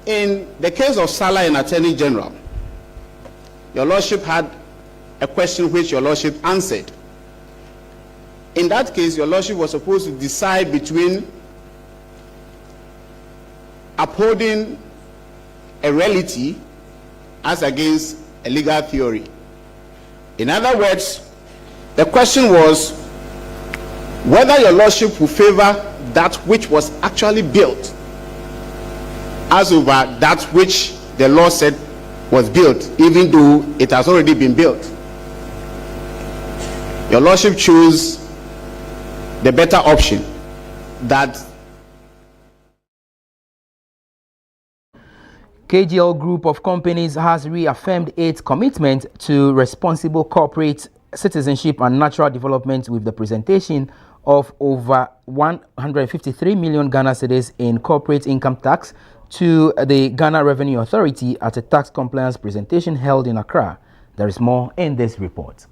in the case of Salah and Attorney General, Your Lordship had a question which Your Lordship answered. In that case, Your Lordship was supposed to decide between upholding a reality as against a legal theory. In other words, the question was whether Your Lordship would favor that which was actually built as over that which the law said was built, even though it has already been built. Your Lordship chose the better option, that KGL Group of Companies has reaffirmed its commitment to responsible corporate citizenship and natural development with the presentation of over 153 million Ghana cedis in corporate income tax to the Ghana Revenue Authority at a tax compliance presentation held in Accra. There is more in this report.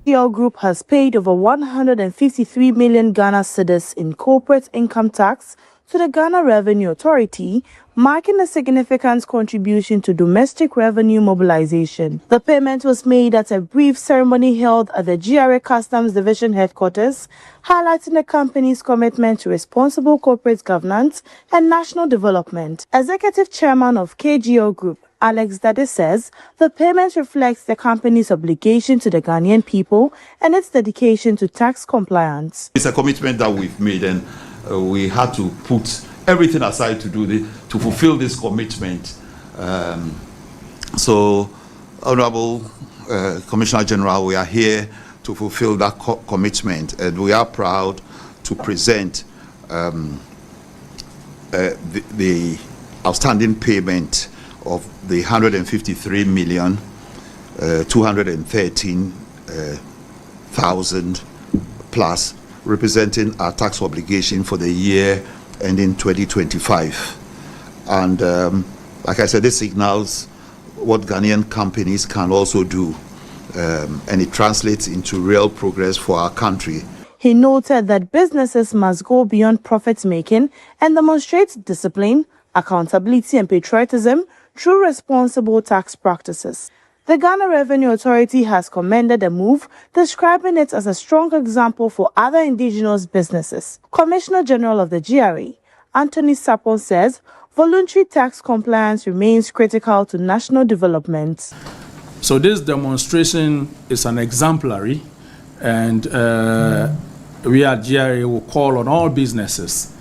KGL Group has paid over 153 million Ghana cedis in corporate income tax to the Ghana Revenue Authority, marking a significant contribution to domestic revenue mobilization. The payment was made at a brief ceremony held at the GRA Customs Division headquarters, highlighting the company's commitment to responsible corporate governance and national development. Executive Chairman of KGL Group, Alex Dade, says the payment reflects the company's obligation to the Ghanaian people and its dedication to tax compliance. It's a commitment that we've made, and we had to put everything aside to fulfill this commitment. So, Honorable Commissioner General, we are here to fulfill that commitment, and we are proud to present the outstanding payment of the 153,213,000 plus, representing our tax obligation for the year ending 2025. And like I said, this signals what Ghanaian companies can also do, and it translates into real progress for our country. He noted that businesses must go beyond profit making and demonstrate discipline, accountability and patriotism through responsible tax practices. The Ghana Revenue Authority has commended the move, describing it as a strong example for other indigenous businesses. Commissioner General of the GRA, Anthony Sapon says voluntary tax compliance remains critical to national development. So this demonstration is an exemplary, and we at GRA will call on all businesses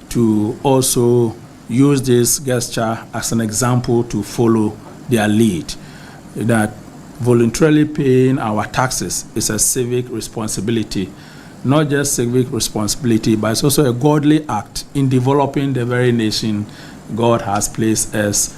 to also use this gesture as an example to follow their lead, that voluntarily paying our taxes is a civic responsibility. Not just civic responsibility, but it's also a godly act in developing the very nation God has placed us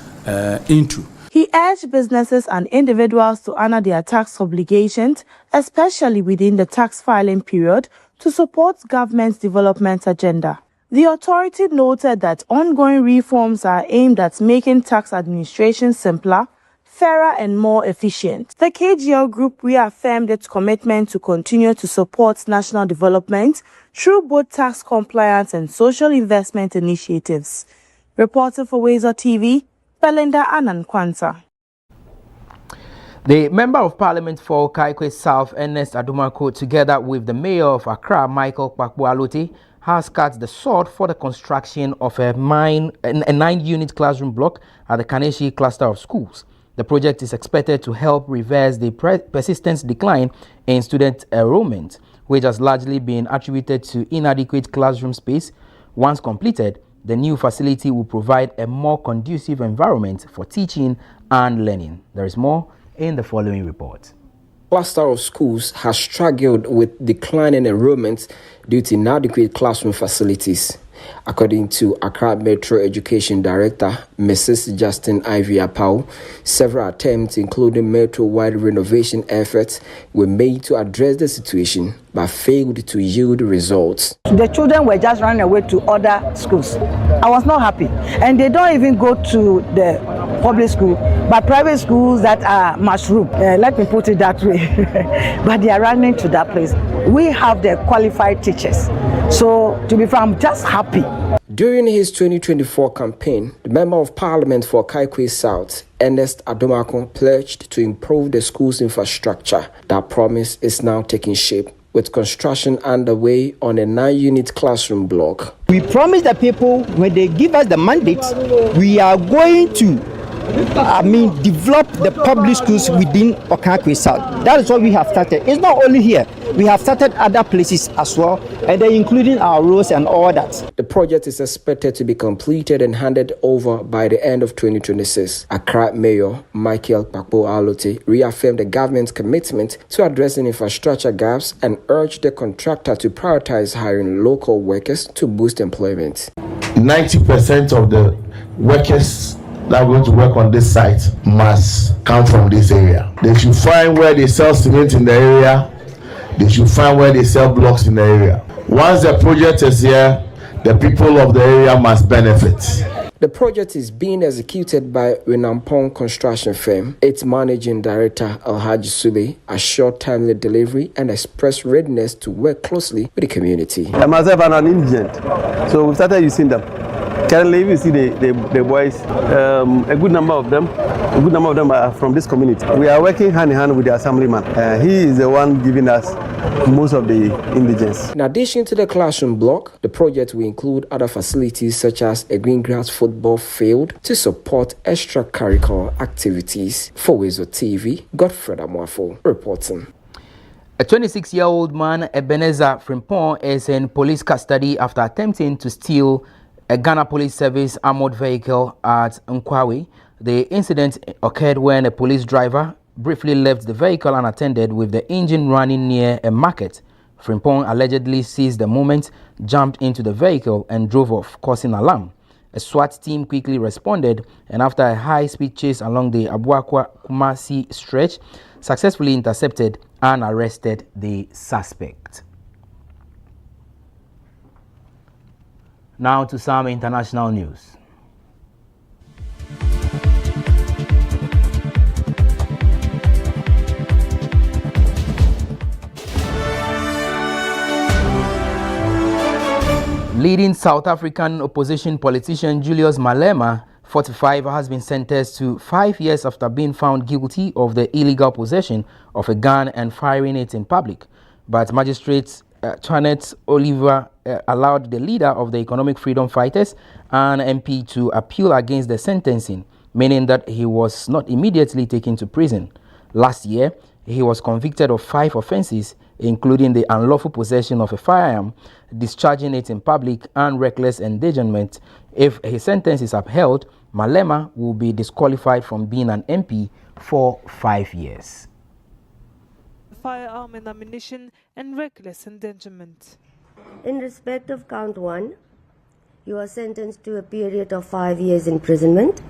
into. He urged businesses and individuals to honor their tax obligations, especially within the tax filing period, to support government's development agenda. The authority noted that ongoing reforms are aimed at making tax administration simpler, fairer and more efficient. The KGL Group reaffirmed its commitment to continue to support national development through both tax compliance and social investment initiatives. Reporting for WoezorTV, Belinda Anankwansa. The Member of Parliament for Kaikwe South, Ernest Adomako, together with the Mayor of Accra, Michael Kpakpo-Alote, has cut the sword for the construction of a 9-unit classroom block at the Kaneshi cluster of schools. The project is expected to help reverse the persistent decline in student enrollment, which has largely been attributed to inadequate classroom space. Once completed, the new facility will provide a more conducive environment for teaching and learning. There is more in the following report. Cluster of schools has struggled with declining enrollment due to inadequate classroom facilities. According to Accra Metro Education Director, Mrs. Justin Ivy Apau, several attempts, including metro-wide renovation efforts, were made to address the situation, but failed to yield results. The children were just running away to other schools. I was not happy. And they don't even go to the public school, but private schools that are mushroom. Let me put it that way. But they are running to that place. We have the qualified teachers. So, to be frank, I'm just happy. During his 2024 campaign, the Member of Parliament for Kaikwe South, Ernest Adomako, pledged to improve the school's infrastructure. That promise is now taking shape, with construction underway on a 9-unit classroom block. We promise the people, when they give us the mandate, we are going to develop the public schools within Okaikwe South. That is what we have started. It's not only here. We have started other places as well, and then including our roads and all that. The project is expected to be completed and handed over by the end of 2026. Accra Mayor Michael Kpakpo-Alote reaffirmed the government's commitment to addressing infrastructure gaps and urged the contractor to prioritize hiring local workers to boost employment. 90% of the workers that are going to work on this site must come from this area. They should find where they sell cement in the area. They should find where they sell blocks in the area. Once the project is here, the people of the area must benefit. The project is being executed by Renampong construction firm. Its managing director, Alhaji Sule, assured timely delivery and expressed readiness to work closely with the community. I myself am an indigent, so we started using them. Currently, you see the boys, a good number of them are from this community. We are working hand in hand with the assemblyman. He is the one giving us most of the indigents. In addition to the classroom block, the project will include other facilities such as a green grass football field to support extracurricular activities. For WoezorTV, Godfred Amwafo reporting. A 26-year-old man, Ebenezer Frimpong, is in police custody after attempting to steal a Ghana Police Service armored vehicle at Nkwawi. The incident occurred when a police driver briefly left the vehicle unattended with the engine running near a market. Frimpong allegedly seized the moment, jumped into the vehicle and drove off, causing alarm. A SWAT team quickly responded and after a high-speed chase along the Abuakwa-Kumasi stretch, successfully intercepted and arrested the suspect. Now to some international news. Leading South African opposition politician Julius Malema, 45, has been sentenced to 5 years after being found guilty of the illegal possession of a gun and firing it in public. But magistrates Twanet Oliver allowed the leader of the Economic Freedom Fighters and MP to appeal against the sentencing, meaning that he was not immediately taken to prison. Last year, he was convicted of 5 offenses, including the unlawful possession of a firearm, discharging it in public, and reckless endangerment. If his sentence is upheld, Malema will be disqualified from being an MP for 5 years. Firearm and ammunition and reckless endangerment. In respect of count 1, you are sentenced to a period of 5 years imprisonment.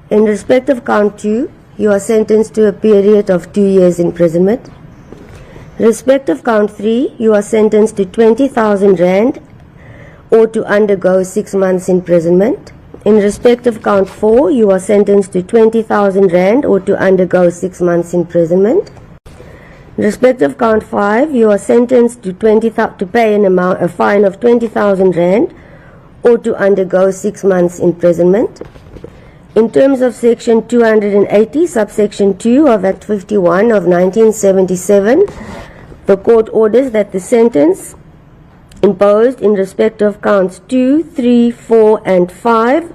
In respect of count 2, you are sentenced to a period of 2 years imprisonment. In respect of count 3, you are sentenced to 20,000 rand or to undergo 6 months imprisonment. In respect of count 4, you are sentenced to 20,000 rand or to undergo 6 months imprisonment. In respect of count 5, you are sentenced to pay a fine of 20,000 rand or to undergo 6 months imprisonment. In terms of section 280, subsection 2 of Act 51 of 1977, the court orders that the sentence imposed in respect of counts 2, 3, 4, and 5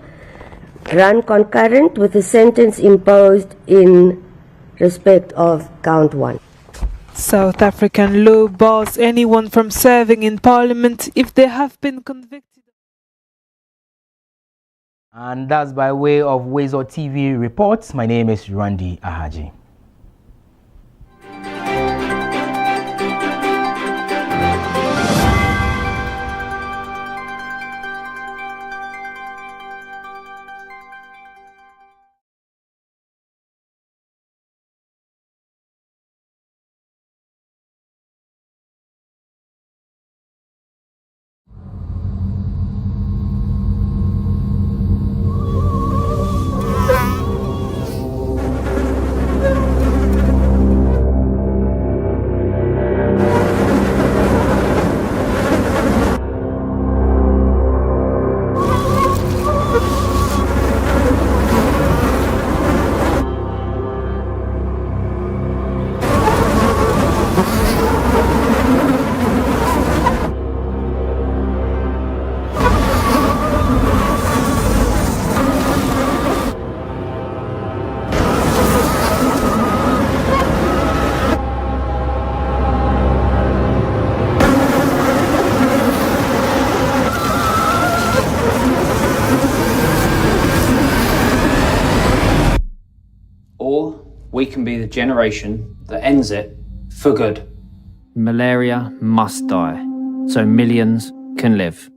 run concurrent with the sentence imposed in respect of count 1. South African law bars anyone from serving in parliament if they have been convicted. And that's by way of WoezorTV reports. My name is Randy Ahaji. Or we can be the generation that ends it for good. Malaria must die, so millions can live.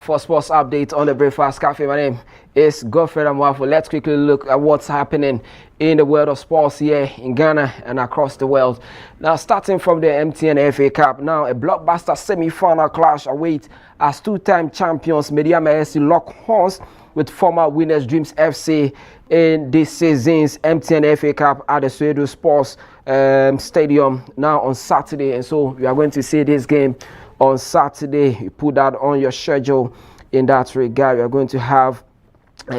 For sports updates on the Breakfast Cafe, my name is Godfrey Amwafo. Let's quickly look at what's happening in the world of sports here in Ghana and across the world. Now, starting from the MTN FA Cup, now a blockbuster semi-final clash awaits as two-time champions Mediama SC lock horns with former winners Dreams FC in this season's MTN FA Cup at the Soweto Sports Stadium now on Saturday. And so we are going to see this game on Saturday. You put that on your schedule in that regard. We are going to have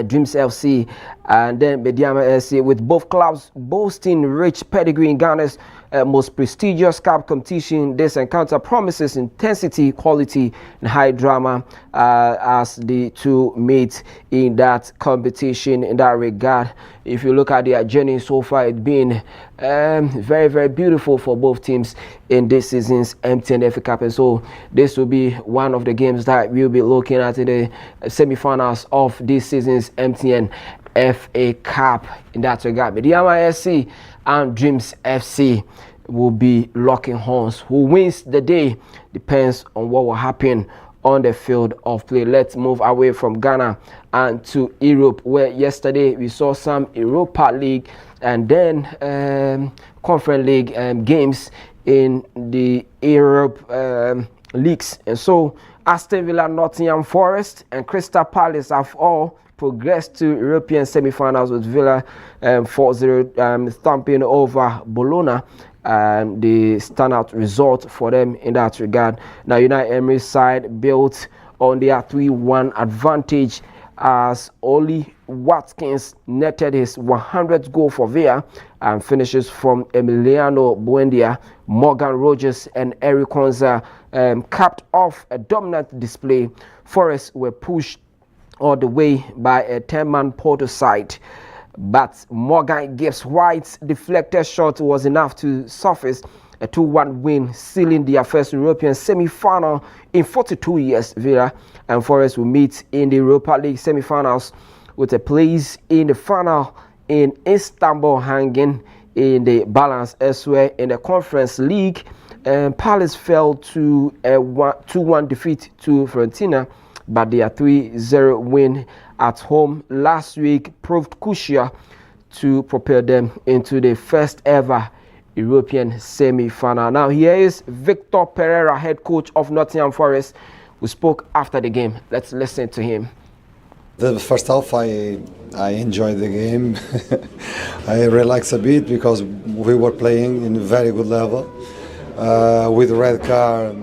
Dreams FC and then Mediama SC, with both clubs boasting rich pedigree in Ghana's most prestigious cup competition. This encounter promises intensity, quality, and high drama as the two meet in that competition. In that regard, if you look at their journey so far, it's been very, very beautiful for both teams in this season's MTN FA Cup. And so this will be one of the games that we'll be looking at in the semi-finals of this season's MTN FA Cup. In that regard, Mediama SC and Dreams FC will be locking horns. Who wins the day depends on what will happen on the field of play. Let's move away from Ghana and to Europe, where yesterday we saw some Europa League and then Conference League games in the Europe leagues. And so Aston Villa, Nottingham Forest, and Crystal Palace have all progressed to European semi-finals, with Villa 4-0 thumping over Bologna, and the standout result for them in that regard. Now, Unai Emery's side built on their 3-1 advantage as Oli Watkins netted his 100th goal for Villa, and finishes from Emiliano Buendia, Morgan Rogers, and Eric Konza capped off a dominant display. Forest were pushed all the way by a 10-man Porto side, but Morgan Gibbs-White's deflected shot was enough to surface a 2-1 win, sealing their first European semi-final in 42 years. Villa and Forest will meet in the Europa League semi-finals, with a place in the final in Istanbul hanging in the balance. Elsewhere in the Conference League, Palace fell to a 2-1 defeat to Fiorentina, but their 3-0 win at home last week proved crucial to propel them into the first ever European semi-final. Now, here is Victor Pereira, head coach of Nottingham Forest, who spoke after the game. Let's listen to him. The first half, I enjoyed the game. I relaxed a bit because we were playing in a very good level. With the red card,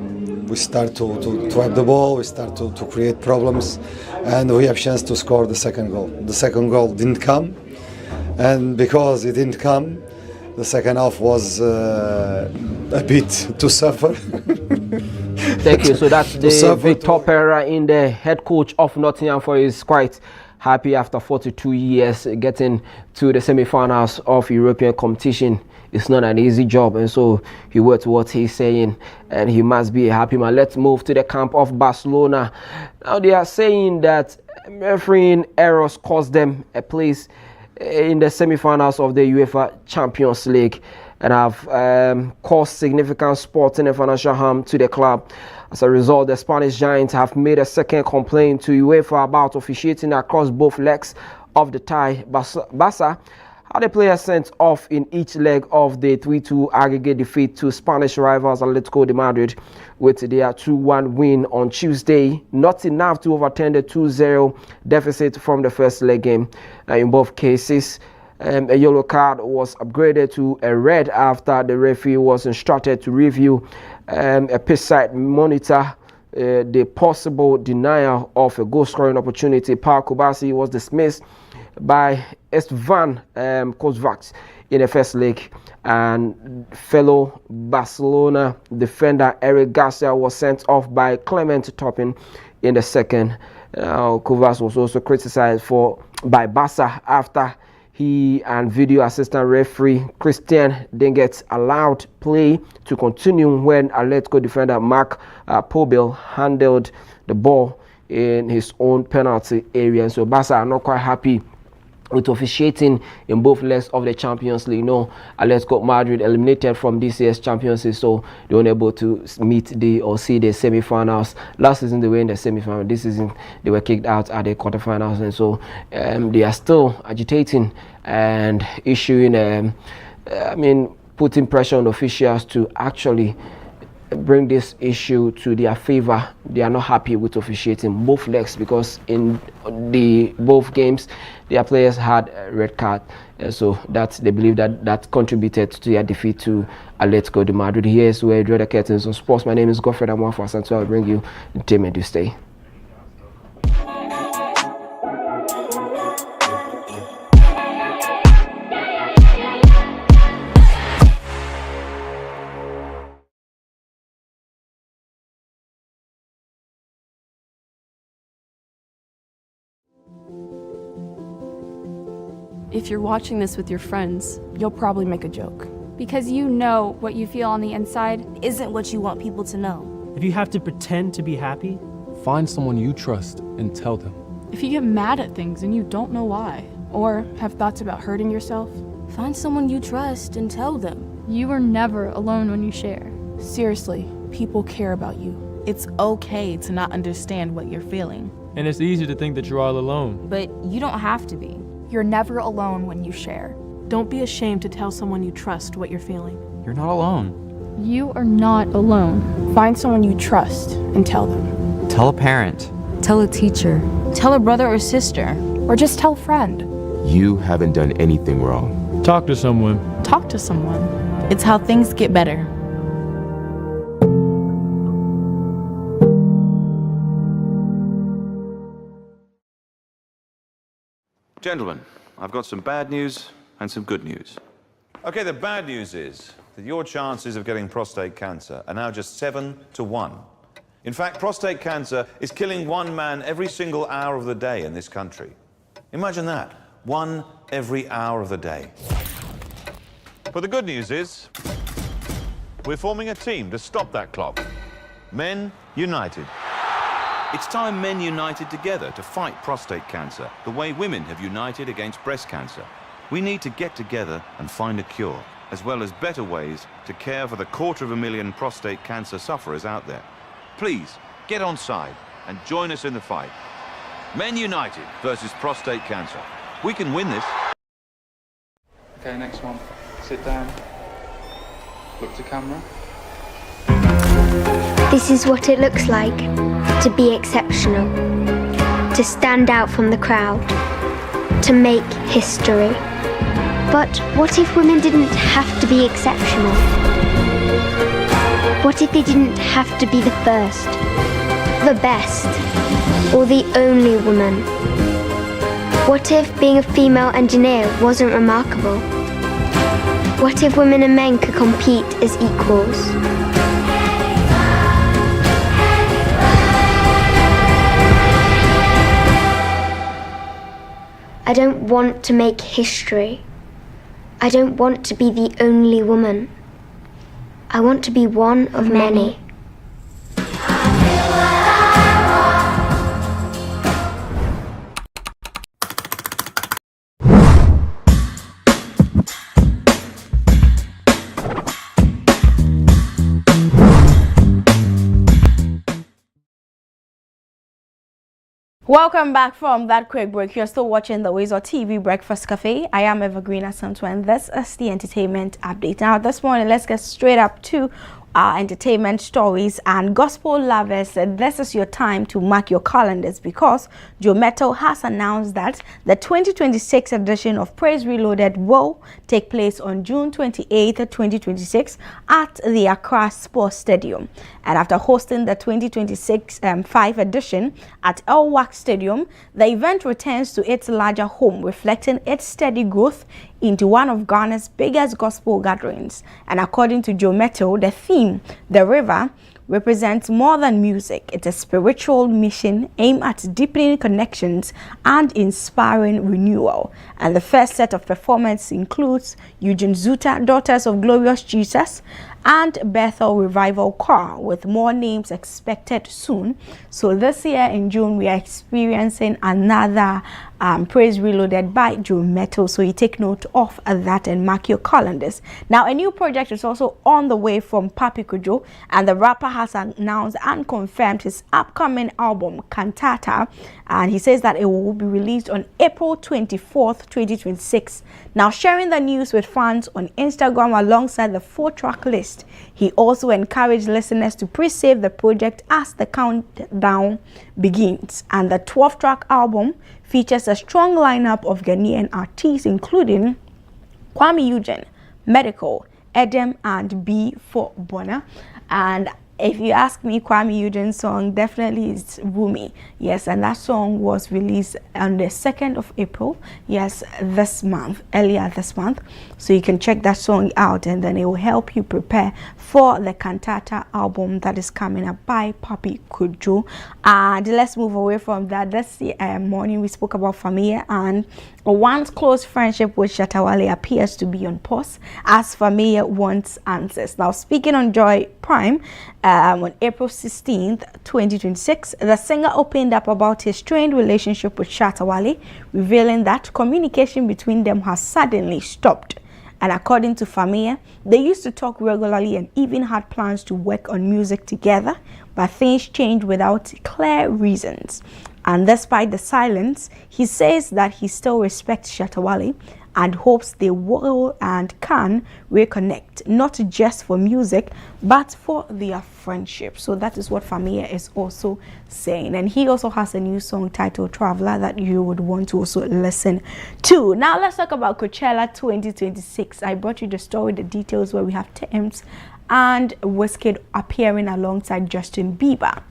we start to have the ball, we start to create problems, and we have chance to score the second goal. The second goal didn't come, and because it didn't come, the second half was a bit to suffer. Thank you. So that's the Victor Pereira, in the head coach of Nottingham Forest, quite happy after 42 years getting to the semi-finals of European competition. It's not an easy job, and so he worked what he's saying, and he must be a happy man. Let's move to the camp of Barcelona. Now, they are saying that refereeing errors cost them a place in the semi-finals of the UEFA Champions League, and have caused significant sporting and financial harm to the club. As a result, the Spanish Giants have made a second complaint to UEFA about officiating across both legs of the tie. Barca had a player sent off in each leg of the 3-2 aggregate defeat to Spanish rivals Atletico de Madrid, with their 2-1 win on Tuesday, not enough to overturn the 2-0 deficit from the first leg game. In both cases, a yellow card was upgraded to a red after the referee was instructed to review a pitch-side monitor the possible denial of a goal-scoring opportunity. Paul Kubasi was dismissed by Esteban Kovacs in the first leg, and fellow Barcelona defender Eric Garcia was sent off by Clement Toppin in the second. Kovacs was also criticized by Barca after he and video assistant referee Christian Dinget allowed play to continue when Atletico defender Marc Pobel handled the ball in his own penalty area. And so Barca are not quite happy with officiating in both legs of the Champions League. No, Atletico Madrid eliminated from this year's Champions League, so they were unable to meet or see the semi-finals. Last season they were in the semi-final. This season they were kicked out at the quarterfinals, and so they are still agitating and issuing, putting pressure on officials to actually bring this issue to their favor. They are not happy with officiating both legs, because in both games their players had a red card, and so they believe that contributed to their defeat to Atletico de Madrid. Here's where I draw the curtains on sports. My name is Godfred Amwafo, and so I'll bring you entertainment this day. If you're watching this with your friends, you'll probably make a joke. Because you know what you feel on the inside isn't what you want people to know. If you have to pretend to be happy, find someone you trust and tell them. If you get mad at things and you don't know why, or have thoughts about hurting yourself, find someone you trust and tell them. You are never alone when you share. Seriously, people care about you. It's okay to not understand what you're feeling. And it's easy to think that you're all alone. But you don't have to be. You're never alone when you share. Don't be ashamed to tell someone you trust what you're feeling. You're not alone. You are not alone. Find someone you trust and tell them. Tell a parent. Tell a teacher. Tell a brother or sister. Or just tell a friend. You haven't done anything wrong. Talk to someone. Talk to someone. It's how things get better. Gentlemen, I've got some bad news and some good news. Okay, the bad news is that your chances of getting prostate cancer are now just 7 to 1. In fact, prostate cancer is killing one man every single hour of the day in this country. Imagine that, one every hour of the day. But the good news is, we're forming a team to stop that clock. Men United. It's time men united together to fight prostate cancer, the way women have united against breast cancer. We need to get together and find a cure, as well as better ways to care for the 250,000 prostate cancer sufferers out there. Please, get on side and join us in the fight. Men United versus prostate cancer. We can win this. Okay, next one. Sit down. Look to camera. This is what it looks like to be exceptional, to stand out from the crowd, to make history. But what if women didn't have to be exceptional? What if they didn't have to be the first, the best, or the only woman? What if being a female engineer wasn't remarkable? What if women and men could compete as equals? I don't want to make history. I don't want to be the only woman. I want to be one of many. Welcome back from that quick break. You're still watching the WoezorTV Breakfast Cafe. I am Evergreen Asanto, and this is the entertainment update. Now, this morning, let's get straight up to our entertainment stories and gospel lovers. This is your time to mark your calendars, because Joe Mettle has announced that the 2026 edition of Praise Reloaded will take place on June 28, 2026 at the Accra Sports Stadium. And after hosting the 2026 5 edition at Elwak Stadium, the event returns to its larger home, reflecting its steady growth into one of Ghana's biggest gospel gatherings. And according to Joe Mettle, the theme, The River, represents more than music. It's a spiritual mission aimed at deepening connections and inspiring renewal. And the first set of performances includes Eugene Zuta, Daughters of Glorious Jesus, and Bethel Revival Choir, with more names expected soon. So this year in June, we are experiencing another Praise Reloaded by Joe Mettle. So you take note of that and mark your calendars. Now, a new project is also on the way from Papi Kojo, and the rapper has announced and confirmed his upcoming album, Cantata, and he says that it will be released on April 24th, 2026. Now, sharing the news with fans on Instagram alongside the 4-track list, he also encouraged listeners to pre-save the project as the countdown begins. And the 12-track album features a strong lineup of Ghanaian artists, including Kwame Eugene, Medical, Edem, and B for Bona. And if you ask me, Kwame Eugene's song definitely is Wumi. Yes, and that song was released on the 2nd of April. Yes, this month, earlier this month. So you can check that song out, and then it will help you prepare for the Cantata album that is coming up by Papi Kojo. And let's move away from that. This morning we spoke about Famia, and a once close friendship with Shatta Wale appears to be on pause as Famia wants answers. Now, speaking on Joy Prime, on April 16th, 2026, the singer opened up about his strained relationship with Shatta Wale, revealing that communication between them has suddenly stopped. And according to Famia, they used to talk regularly and even had plans to work on music together, but things changed without clear reasons. And despite the silence, he says that he still respects Shatta Wale and hopes they will and can reconnect, not just for music but for their friendship. So that is what Famia is also saying, and he also has a new song titled Traveler that you would want to also listen to. Now let's talk about Coachella 2026. I brought you the story, the details, where we have Tems and Wizkid appearing alongside Justin Bieber.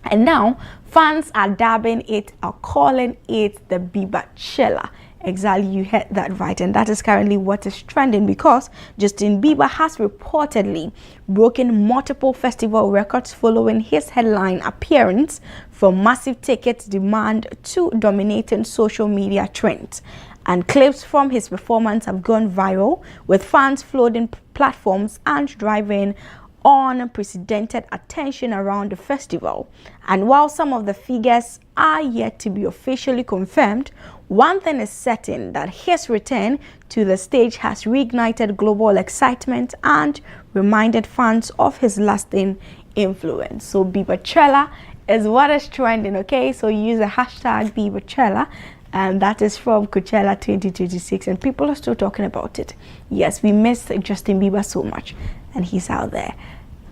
And now fans are dabbing it, are calling it the Bieberchella. Exactly, you heard that right, and that is currently what is trending because Justin Bieber has reportedly broken multiple festival records following his headline appearance, from massive ticket demand to dominating social media trends. And clips from his performance have gone viral, with fans flooding platforms and driving unprecedented attention around the festival. And while some of the figures are yet to be officially confirmed, one thing is certain, that his return to the stage has reignited global excitement and reminded fans of his lasting influence. So Bieberchella is what is trending, okay? So use the hashtag Bieberchella, and that is from Coachella 2026, and people are still talking about it. Yes, we missed Justin Bieber so much, and he's out there.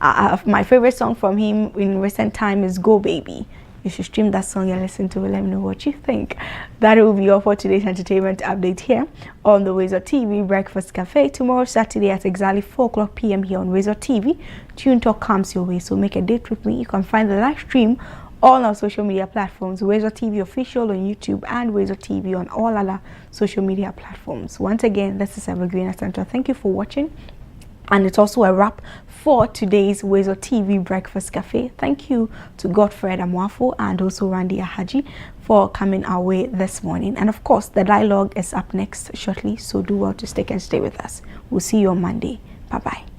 My favorite song from him in recent time is Go Baby. You should stream that song and listen to it. Let me know what you think. That will be all for today's entertainment update here on the WoezorTV Breakfast Cafe. Tomorrow, Saturday at exactly 4 p.m. here on WoezorTV. Tune Talk comes your way, so make a date with me. You can find the live stream on our social media platforms, WoezorTV Official on YouTube and WoezorTV on all other social media platforms. Once again, this is Evergreen Asante. Thank you for watching. And it's also a wrap for today's WoezorTV Breakfast Cafe. Thank you to Godfred Amwafo and also Randy Ahaji for coming our way this morning. And of course, the dialogue is up next shortly, so do well to stick and stay with us. We'll see you on Monday. Bye-bye.